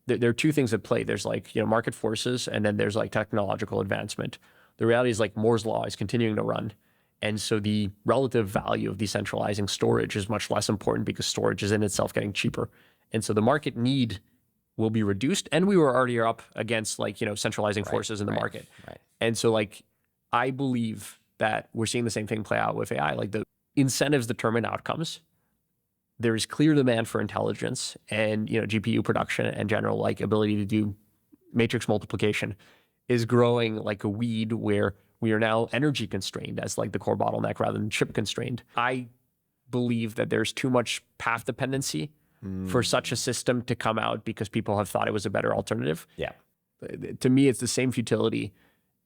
there are 2 things at play. There's like, market forces, and then there's like technological advancement. The reality is like Moore's law is continuing to run. And so the relative value of decentralizing storage is much less important because storage is in itself getting cheaper. And so the market need will be reduced. And we were already up against like, centralizing forces in the market. Right. And so like, I believe that we're seeing the same thing play out with AI. Like the incentives determine outcomes. There is clear demand for intelligence and, GPU production and general like ability to do matrix multiplication is growing like a weed, where we are now energy constrained as like the core bottleneck rather than chip constrained. I believe that there's too much path dependency for such a system to come out because people have thought it was a better alternative. Yeah. To me, it's the same futility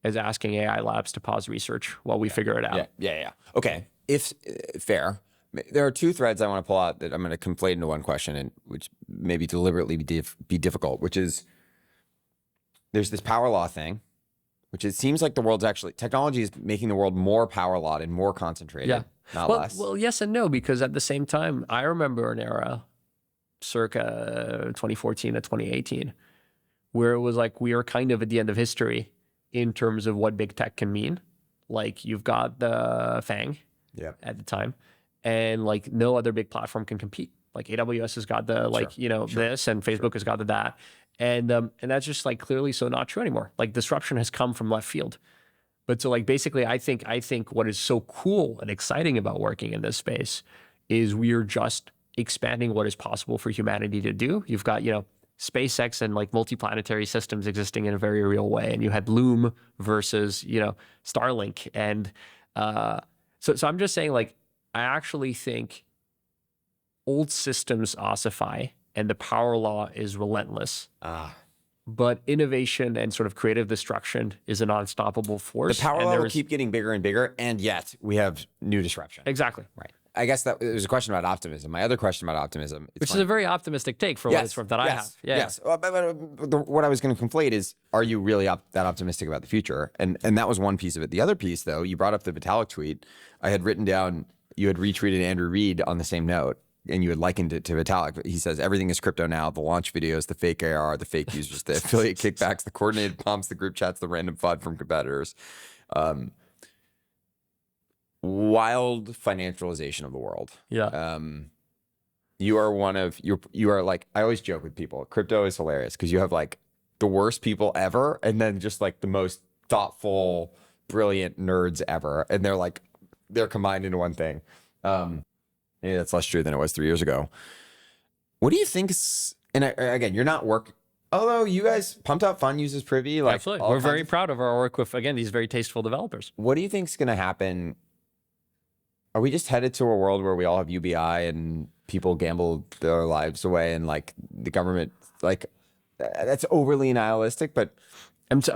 as asking AI labs to pause research while we figure it out. Yeah. Okay. If fair, there are 2 threads I want to pull out that I'm going to conflate into one question, and which maybe deliberately be difficult, which is there's this power law thing, which it seems like the world's actually, technology is making the world more power lawed and more concentrated, not less. Well, yes and no, because at the same time, I remember an era circa 2014 to 2018, where it was like we are kind of at the end of history in terms of what big tech can mean. Like you've got the FANG at the time, and like no other big platform can compete. Like AWS has got the this, and Facebook has got the that. And that's just like clearly so not true anymore. Like disruption has come from left field. But so like basically I think what is so cool and exciting about working in this space is we are just expanding what is possible for humanity to do. You've got, SpaceX and like multiplanetary systems existing in a very real way. And you had Loom versus, Starlink. And so I'm just saying, like, I actually think old systems ossify and the power law is relentless. But innovation and sort of creative destruction is an unstoppable force. The power law will keep getting bigger and bigger, and yet we have new disruption. Exactly. Right. I guess that there's a question about optimism. My other question about optimism, which is a very optimistic take for what it's from that I have. Yes. But what I was going to conflate is, are you really that optimistic about the future? And that was one piece of it. The other piece, though, you brought up the Vitalik tweet. I had written down, you had retweeted Andrew Reid on the same note, and you had likened it to Vitalik. But he says, everything is crypto now. The launch videos, the fake AR, the fake users, the affiliate kickbacks, the coordinated pumps, the group chats, the random FUD from competitors. Wild financialization of the world. Yeah. You are one of, you are like, I always joke with people, crypto is hilarious because you have like the worst people ever and then just like the most thoughtful, brilliant nerds ever. And they're combined into one thing. Maybe that's less true than it was 3 years ago. What do you think is, and again, you're not although you guys, Pumped Up Fun uses Privy. Like, absolutely. We're very proud of our work with, again, these very tasteful developers. What do you think is going to happen? Are we just headed to a world where we all have UBI and people gamble their lives away and like the government, like that's overly nihilistic, but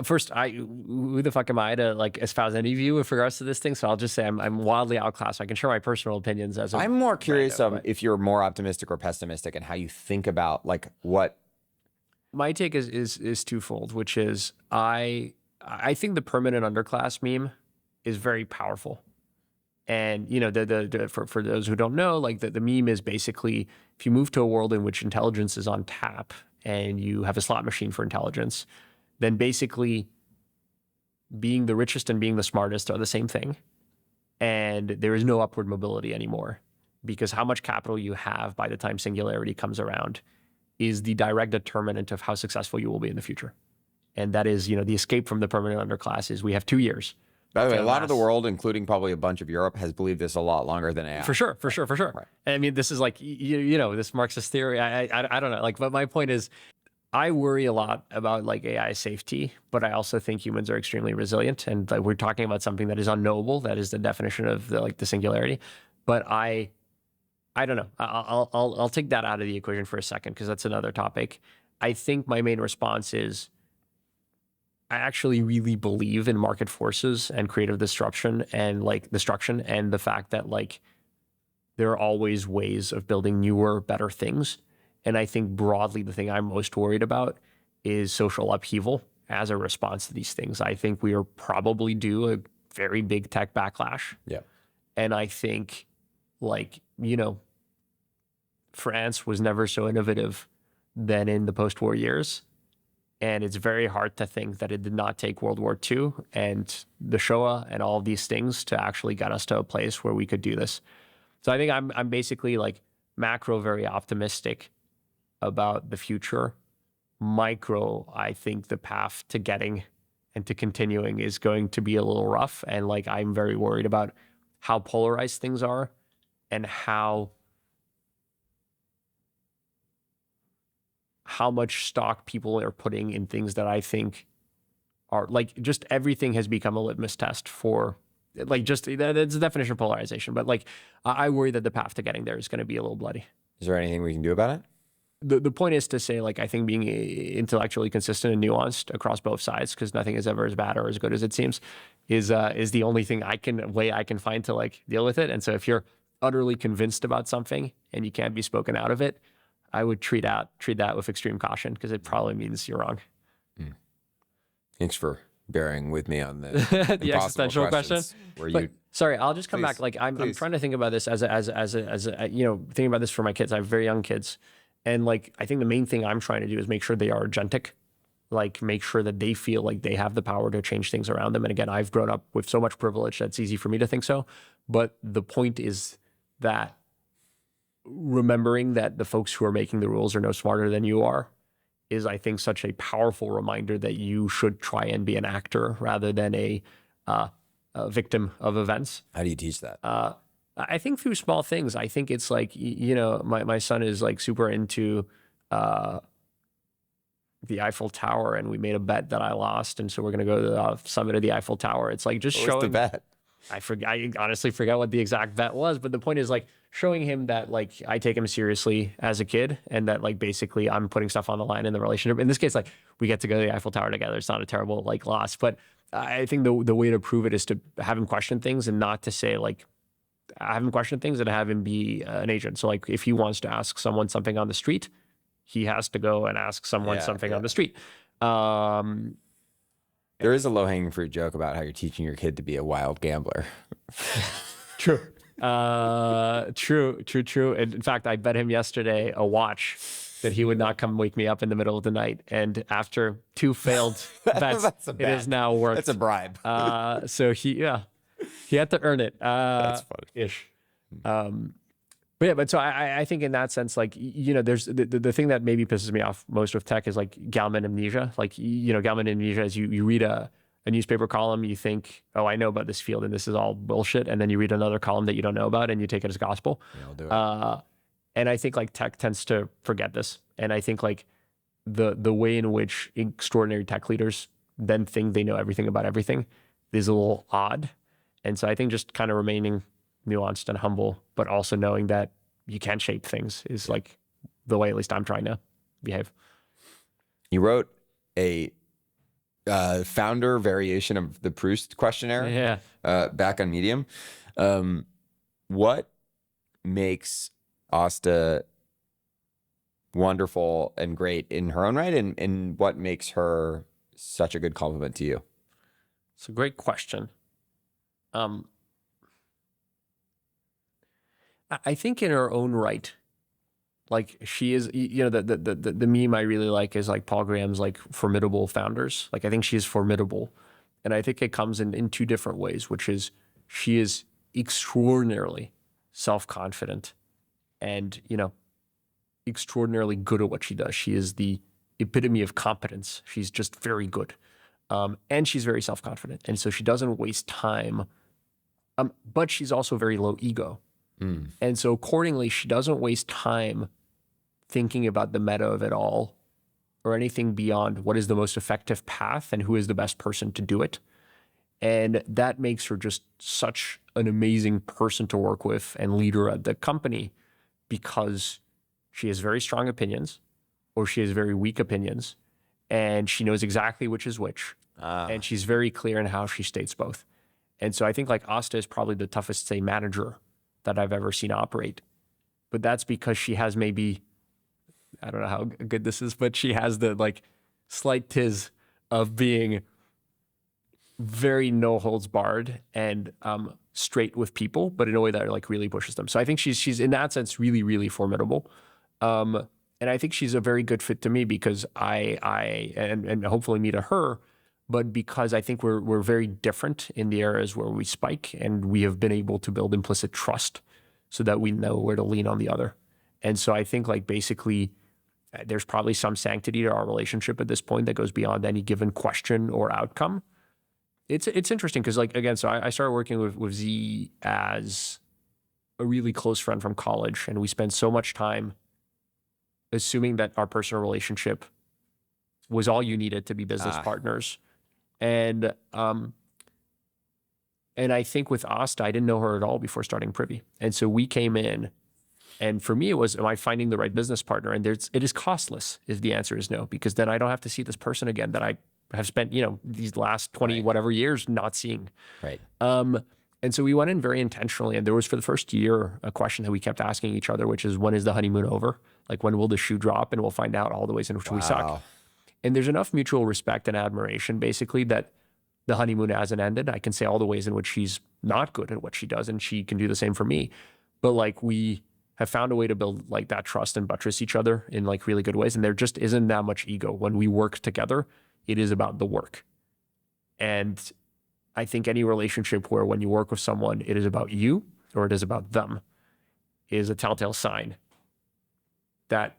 first, who the fuck am I to like espouse any view with regards to this thing? So I'll just say I'm wildly outclassed. I can share my personal opinions as I'm more curious if you're more optimistic or pessimistic and how you think about like what. My take is twofold, which is I think the permanent underclass meme is very powerful. And, for those who don't know, like the meme is basically if you move to a world in which intelligence is on tap and you have a slot machine for intelligence, then basically being the richest and being the smartest are the same thing. And there is no upward mobility anymore because how much capital you have by the time singularity comes around is the direct determinant of how successful you will be in the future. And that is, the escape from the permanent underclass is we have 2 years. By the way, a lot of the world, including probably a bunch of Europe, has believed this a lot longer than AI. For sure. Right. And I mean, this is like, this Marxist theory. I don't know. Like, but my point is, I worry a lot about like AI safety, but I also think humans are extremely resilient. And like, we're talking about something that is unknowable. That is the definition of the singularity. But I I don't know. I'll take that out of the equation for a second because that's another topic. I think my main response is I actually really believe in market forces and creative disruption and like destruction and the fact that like there are always ways of building newer, better things. And I think broadly the thing I'm most worried about is social upheaval as a response to these things. I think we are probably due a very big tech backlash. Yeah. And I think like, you know, France was never so innovative than in the post-war years. And it's very hard to think that it did not take World War II and the Shoah and all of these things to actually get us to a place where we could do this. So I think I'm basically like macro very optimistic about the future. Micro, I think the path to getting and to continuing is going to be a little rough. And like I'm very worried about how polarized things are and how much stock people are putting in things that I think are like just everything has become a litmus test for like just that's the definition of polarization. But like I worry that the path to getting there is going to be a little bloody. Is there anything we can do about it? The point is to say like I think being intellectually consistent and nuanced across both sides, because nothing is ever as bad or as good as it seems, is the only thing I can find to like deal with it. And so if you're utterly convinced about something and you can't be spoken out of it, I would treat that with extreme caution because it probably means you're wrong. Thanks for bearing with me on the the existential question. Sorry, I'll just come back. Like I'm trying to think about this as a you know, thinking about this for my kids. I have very young kids, and like I think the main thing I'm trying to do is make sure they are agentic, like make sure that they feel like they have the power to change things around them. And again, I've grown up with so much privilege that's easy for me to think so. But the point is that remembering that the folks who are making the rules are no smarter than you are is, I think, such a powerful reminder that you should try and be an actor rather than a victim of events. How do you teach that? I think through small things. I think it's like, you know, my son is like super into the Eiffel Tower, and we made a bet that I lost, and so we're gonna go to the summit of the Eiffel Tower. It's like just showing. What's the bet? I honestly forget what the exact bet was, but the point is like showing him that like I take him seriously as a kid, and that like basically I'm putting stuff on the line in the relationship. In this case, like we get to go to the Eiffel Tower together. It's not a terrible like loss, but I think the way to prove it is to have him question things and not to say like have him question things and have him be an agent. So like if he wants to ask someone something on the street, he has to go and ask someone something on the street. There is a low-hanging fruit joke about how you're teaching your kid to be a wild gambler. True. True. And in fact, I bet him yesterday a watch that he would not come wake me up in the middle of the night. And after 2 failed bets, it has now worked. That's a bribe. So he had to earn it. That's funny. Ish. But so I think in that sense, like, you know, there's the thing that maybe pisses me off most with tech is like Gell-Mann amnesia. Like, you know, Gell-Mann amnesia is you read a newspaper column, you think, oh, I know about this field and this is all bullshit. And then you read another column that you don't know about and you take it as gospel. Yeah, I'll do it. And I think like tech tends to forget this. And I think like the way in which extraordinary tech leaders then think they know everything about everything is a little odd. And so I think just kind of remaining nuanced and humble, but also knowing that you can shape things is like the way at least I'm trying to behave. You wrote a founder variation of the Proust questionnaire back on Medium. What makes Asta wonderful and great in her own right, and what makes her such a good compliment to you? It's a great question. I think in her own right, like she is, you know, the meme I really like is like Paul Graham's like formidable founders. Like I think she is formidable. And I think it comes in 2 different ways, which is she is extraordinarily self-confident and, you know, extraordinarily good at what she does. She is the epitome of competence. She's just very good. And she's very self-confident. And so she doesn't waste time, but she's also very low ego. And so accordingly, she doesn't waste time thinking about the meta of it all or anything beyond what is the most effective path and who is the best person to do it. And that makes her just such an amazing person to work with and leader at the company because she has very strong opinions or she has very weak opinions, and she knows exactly which is which. And she's very clear in how she states both. And so I think like Asta is probably the toughest, say, manager that I've ever seen operate. But that's because she has maybe, I don't know how good this is, but she has the like slight tiz of being very no holds barred and straight with people, but in a way that like really pushes them. So I think she's in that sense really, really formidable. And I think she's a very good fit to me because and hopefully me to her, but because I think we're very different in the areas where we spike, and we have been able to build implicit trust so that we know where to lean on the other. And so I think like basically there's probably some sanctity to our relationship at this point that goes beyond any given question or outcome. It's interesting because like, again, so I started working with Z as a really close friend from college, and we spent so much time assuming that our personal relationship was all you needed to be business partners. And I think with Asta, I didn't know her at all before starting Privy. And so we came in, and for me, it was, am I finding the right business partner? And it is costless if the answer is no, because then I don't have to see this person again that I have spent, these last 20 whatever years not seeing. Right. And so we went in very intentionally, and there was for the first year a question that we kept asking each other, which is, when is the honeymoon over? Like, when will the shoe drop? And we'll find out all the ways in which we suck. And there's enough mutual respect and admiration, basically, that the honeymoon hasn't ended. I can say all the ways in which she's not good at what she does, and she can do the same for me. But like, we have found a way to build like that trust and buttress each other in like really good ways. And there just isn't that much ego. When we work together, it is about the work. And I think any relationship where when you work with someone, it is about you or it is about them is a telltale sign that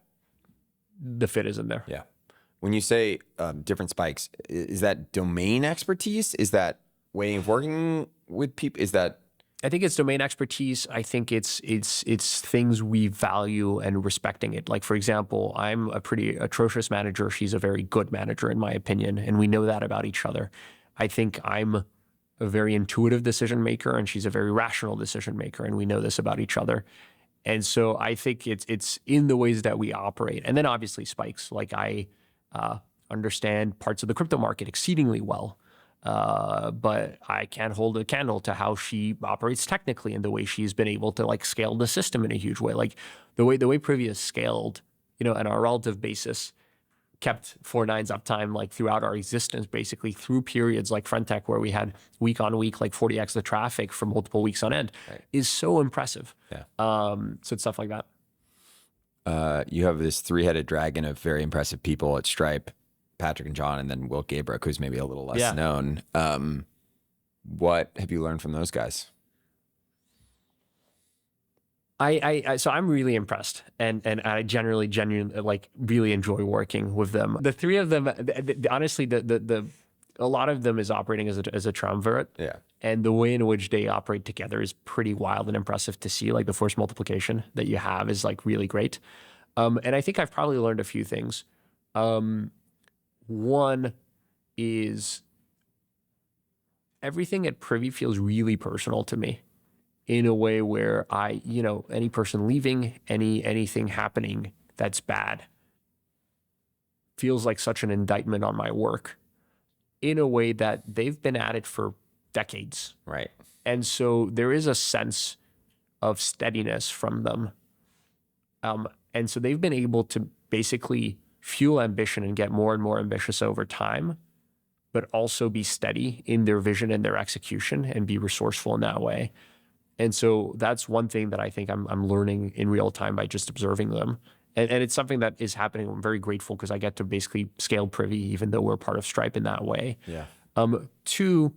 the fit isn't there. Yeah. When you say different spikes, is that domain expertise? Is that way of working with people? Is that? I think it's domain expertise. I think it's things we value and respecting it. Like, for example, I'm a pretty atrocious manager. She's a very good manager, in my opinion, and we know that about each other. I think I'm a very intuitive decision maker, and she's a very rational decision maker, and we know this about each other. And so I think it's in the ways that we operate. And then obviously spikes. Like, I understand parts of the crypto market exceedingly well, but I can't hold a candle to how she operates technically and the way she's been able to like scale the system in a huge way. Like the way Privy has scaled, on a relative basis, kept 4.9's uptime like throughout our existence, basically through periods like fintech where we had week on week like 40x the traffic for multiple weeks on end, is so impressive. Yeah. So it's stuff like that. You have this three-headed dragon of very impressive people at Stripe, Patrick and John, and then Will Gabrick, who's maybe a little less known. What have you learned from those guys? So I'm really impressed, and I genuinely like really enjoy working with them. The three of them, honestly, a lot of them is operating as a triumvirate. Yeah. And the way in which they operate together is pretty wild and impressive to see. Like the force multiplication that you have is like really great. And I think I've probably learned a few things. One is everything at Privy feels really personal to me, in a way where any person leaving, anything happening that's bad feels like such an indictment on my work, in a way that they've been at it for decades. Right. And so there is a sense of steadiness from them. And so they've been able to basically fuel ambition and get more and more ambitious over time, but also be steady in their vision and their execution and be resourceful in that way. And so that's one thing that I think I'm learning in real time by just observing them. And it's something that is happening. I'm very grateful because I get to basically scale Privy, even though we're part of Stripe in that way. Yeah. Two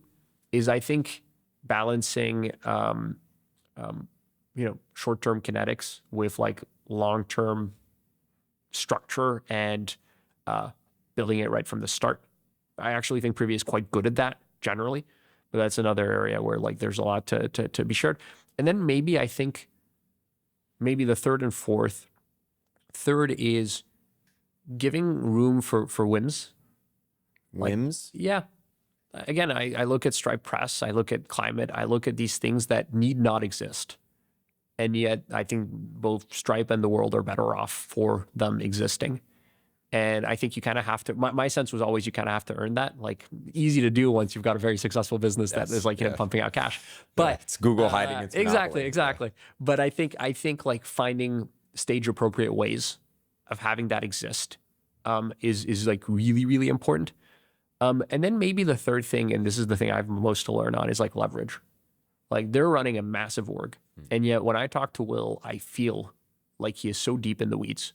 is, I think, balancing, short-term kinetics with like long-term structure and building it right from the start. I actually think Privy is quite good at that generally. But that's another area where like there's a lot to be shared. And then I think the third and fourth. Third is giving room for whims. Whims? Like, yeah. Again, I look at Stripe Press, I look at climate, I look at these things that need not exist. And yet I think both Stripe and the world are better off for them existing. And I think you kind of have to, my sense was always you kind of have to earn that. Like, easy to do once you've got a very successful business that is like, pumping out cash. But it's Google hiding its monopoly. Exactly. But I think like finding stage appropriate ways of having that exist is like really, really important. And then maybe the third thing, and this is the thing I have most to learn on, is like leverage. Like, they're running a massive org. And yet when I talk to Will, I feel like he is so deep in the weeds.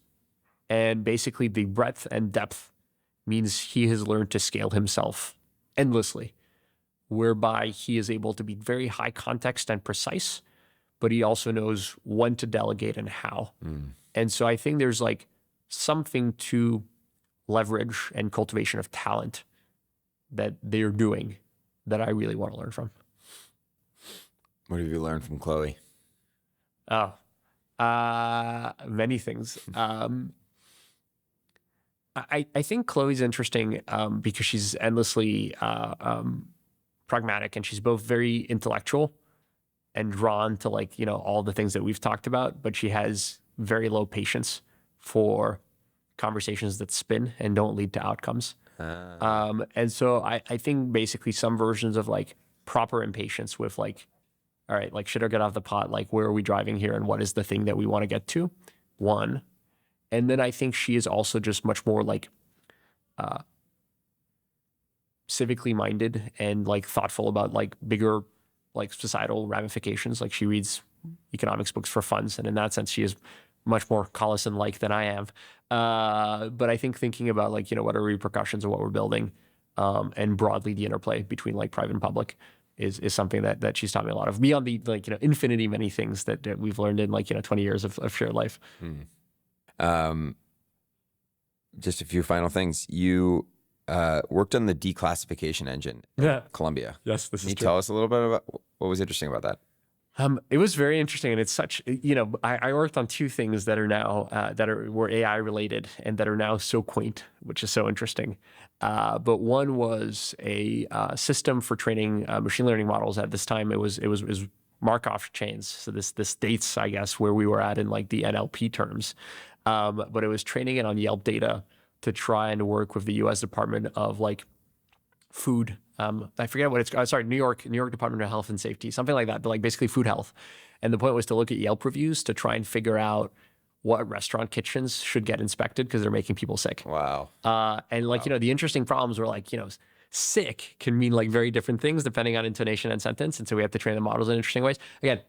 And basically the breadth and depth means he has learned to scale himself endlessly, whereby he is able to be very high context and precise, but he also knows when to delegate and how. And so I think there's like something to leverage and cultivation of talent that they're doing that I really want to learn from. What have you learned from Chloe? Many things. I think Chloe's interesting because she's endlessly pragmatic, and she's both very intellectual and drawn to like, all the things that we've talked about, but she has very low patience for conversations that spin and don't lead to outcomes. And so I think basically some versions of like proper impatience with like, all right, like, should I get off the pot? Like, where are we driving here? And what is the thing that we want to get to? One. And then I think she is also just much more like civically minded and like thoughtful about like bigger like societal ramifications. Like, she reads economics books for funds, and in that sense, she is much more Collison-like than I am. But I think thinking about like, what are repercussions of what we're building, and broadly the interplay between like private and public is something that she's taught me a lot of, beyond the like, infinity many things that we've learned in like, 20 years of shared life. Just a few final things. You worked on the declassification engine at Columbia. Yes, this is Can you true. tell us a little bit about what was interesting about that? It was very interesting, and it's such, I worked on two things that are now, were AI related and that are now so quaint, which is so interesting. But one was a system for training machine learning models. At this time, it was Markov chains. So this dates, I guess, where we were at in like the NLP terms. But it was training it on Yelp data to try and work with the U.S. Department of like food. I forget what it's called. Sorry, New York Department of Health and Safety, something like that, but like basically food health. And the point was to look at Yelp reviews to try and figure out what restaurant kitchens should get inspected because they're making people sick. Wow. And like, the interesting problems were like, sick can mean like very different things depending on intonation and sentence. And so we have to train the models in interesting ways. Again,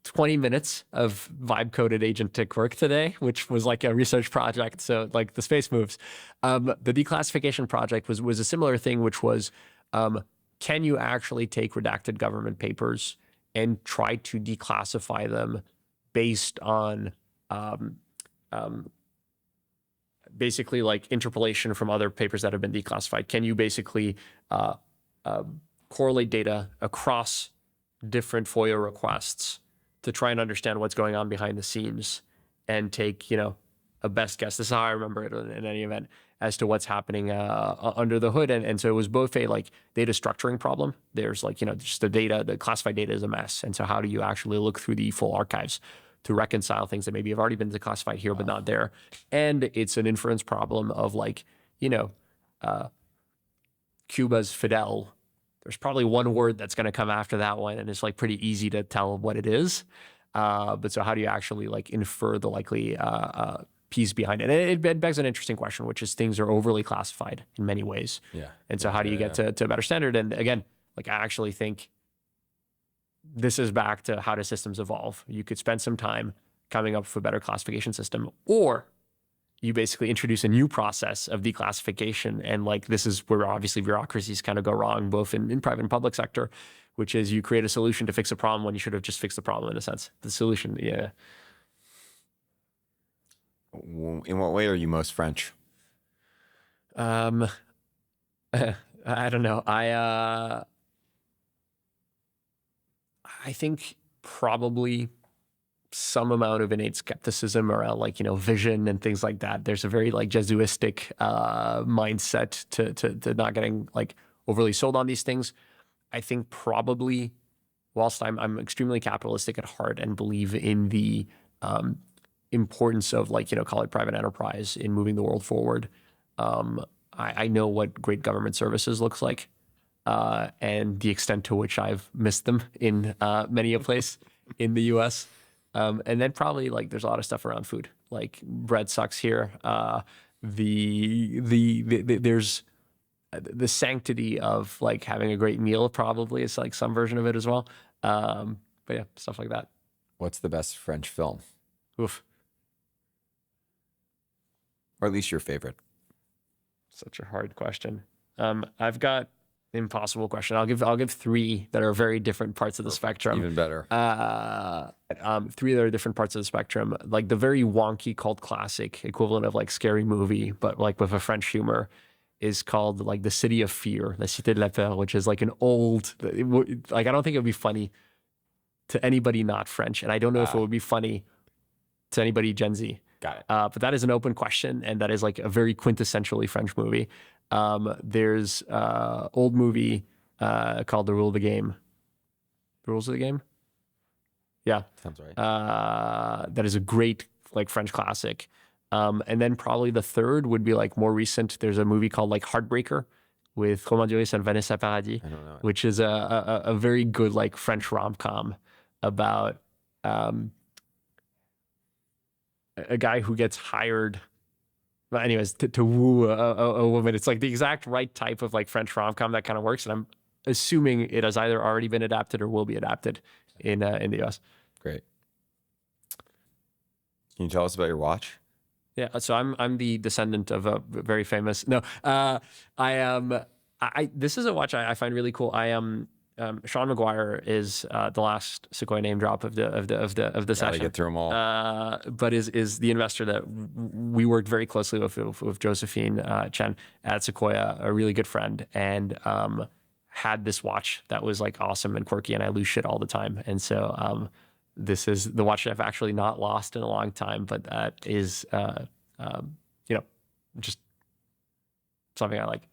20 minutes of vibe coded agentic work today, which was like a research project. So like the space moves. The declassification project was a similar thing, which was, can you actually take redacted government papers and try to declassify them based on basically like interpolation from other papers that have been declassified? Can you basically correlate data across different FOIA requests to try and understand what's going on behind the scenes and take, a best guess? This is how I remember it in any event, as to what's happening under the hood. And so it was both a like data structuring problem. There's like, just the classified data is a mess. And so how do you actually look through the full archives to reconcile things that maybe have already been declassified here, but not there? And it's an inference problem of like, Cuba's Fidel. There's probably one word that's going to come after that one, and it's like pretty easy to tell what it is. But so how do you actually like infer the likely piece behind it? And it begs an interesting question, which is things are overly classified in many ways. Yeah. And so how do you get to a better standard? And again, like, I actually think this is back to how do systems evolve. You could spend some time coming up with a better classification system, or you basically introduce a new process of declassification. And like, this is where obviously bureaucracies kind of go wrong, both in private and public sector, which is you create a solution to fix a problem when you should have just fixed the problem in a sense. The solution, yeah. In what way are you most French? I don't know. I think probably some amount of innate skepticism around like, vision and things like that. There's a very like Jesuistic mindset to not getting like overly sold on these things. I think probably whilst I'm extremely capitalistic at heart and believe in the importance of like, call it private enterprise in moving the world forward, I know what great government services looks like, and the extent to which I've missed them in many a place in the US. And then probably like there's a lot of stuff around food, like bread sucks here. There's the sanctity of like having a great meal probably is like some version of it as well. But yeah, stuff like that. What's the best French film? Oof, Or at least your favorite? such a hard question. I've got impossible question. I'll give three that are very different parts of the spectrum. Even better. Three that are different parts of the spectrum. Like the very wonky cult classic equivalent of like Scary Movie, but like with a French humor, is called like The City of Fear, La Cité de la Peur, which is like an old, like I don't think it would be funny to anybody not French, and I don't know if it would be funny to anybody Gen Z. Got it. But that is an open question, and that is like a very quintessentially French movie. There's old movie called The Rule of the Game. The Rules of the Game? Yeah. Sounds right. That is a great like French classic. And then probably the third would be like more recent. There's a movie called like Heartbreaker with Romain Duris and Vanessa Paradis, I don't know it. which is a very good like French rom-com about a guy who gets hired, well, anyways, to woo a woman. It's like the exact right type of like French rom-com that kind of works. And I'm assuming it has either already been adapted or will be adapted in the US. Great. Can you tell us about your watch? Yeah, so I'm the descendant of a very famous. No, I am. This is a watch I find really cool. I am. Sean McGuire is the last Sequoia name drop of the session. Get through them all. But is the investor that we worked very closely with Josephine Chen at Sequoia, a really good friend, and had this watch that was like awesome and quirky, and I lose shit all the time, and so this is the watch that I've actually not lost in a long time, but that is just something I like.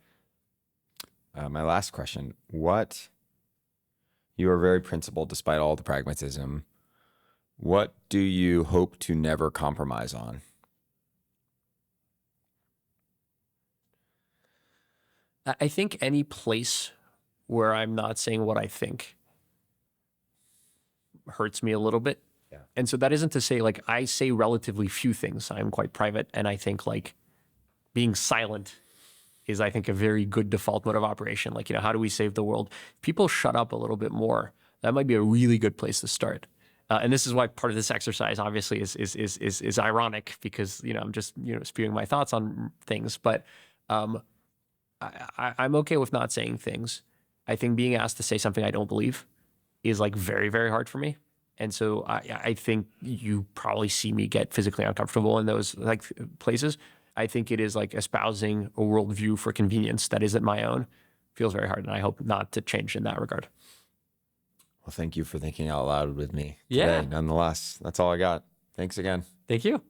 My last question: You are very principled despite all the pragmatism. What do you hope to never compromise on? I think any place where I'm not saying what I think hurts me a little bit. Yeah. And so that isn't to say like I say relatively few things. I'm quite private, and I think like being silent is, I think, a very good default mode of operation. Like, how do we save the world? People shut up a little bit more. That might be a really good place to start. And this is why part of this exercise obviously is ironic, because I'm just spewing my thoughts on things. But I'm okay with not saying things. I think being asked to say something I don't believe is like very, very hard for me. And so I think you probably see me get physically uncomfortable in those like places. I think it is like espousing a worldview for convenience that isn't my own. Feels very hard, and I hope not to change in that regard. Well, thank you for thinking out loud with me Yeah. today. Nonetheless, that's all I got. Thanks again. Thank you.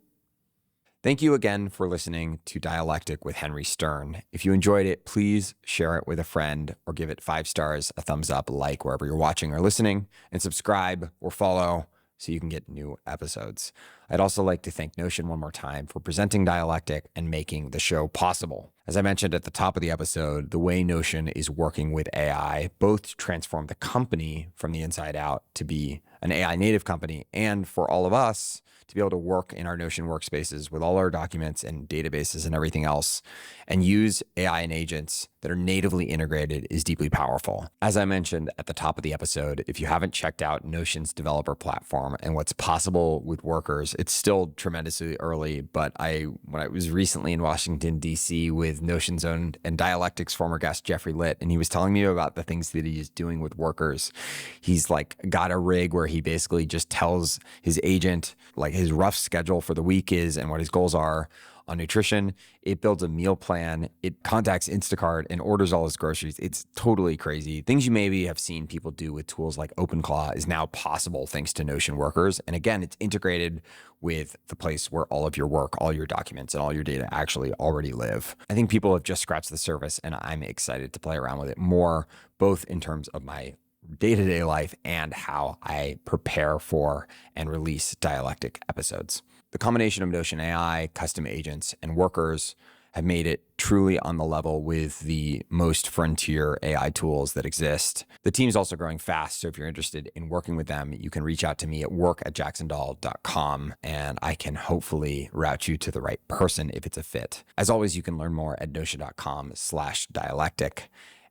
Thank you again for listening to Dialectic with Henri Stern. If you enjoyed it, please share it with a friend or give it 5 stars, a thumbs up, a like wherever you're watching or listening, and subscribe or follow so you can get new episodes. I'd also like to thank Notion one more time for presenting Dialectic and making the show possible. As I mentioned at the top of the episode, the way Notion is working with AI, both to transform the company from the inside out to be an AI native company, and for all of us to be able to work in our Notion workspaces with all our documents and databases and everything else, and use AI and agents that are natively integrated, is deeply powerful. As I mentioned at the top of the episode, if you haven't checked out Notion's developer platform and what's possible with workers, it's still tremendously early, but when I was recently in Washington, D.C. with Notion's own and Dialectic's former guest, Jeffrey Litt, and he was telling me about the things that he is doing with workers. He's like got a rig where he basically just tells his agent like his rough schedule for the week is and what his goals are on nutrition. It builds a meal plan. It contacts Instacart and orders all his groceries. It's totally crazy. Things you maybe have seen people do with tools like OpenClaw is now possible thanks to Notion workers. And again, it's integrated with the place where all of your work, all your documents, and all your data actually already live. I think people have just scratched the surface, and I'm excited to play around with it more, both in terms of my day-to-day life and how I prepare for and release dialectic episodes. The combination of Notion AI, custom agents, and workers have made it truly on the level with the most frontier AI tools that exist. The team's also growing fast, so if you're interested in working with them, you can reach out to me at work@jacksondahl.com, and I can hopefully route you to the right person if it's a fit. As always, you can learn more at notion.com/dialectic.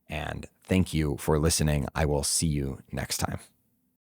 And thank you for listening. I will see you next time.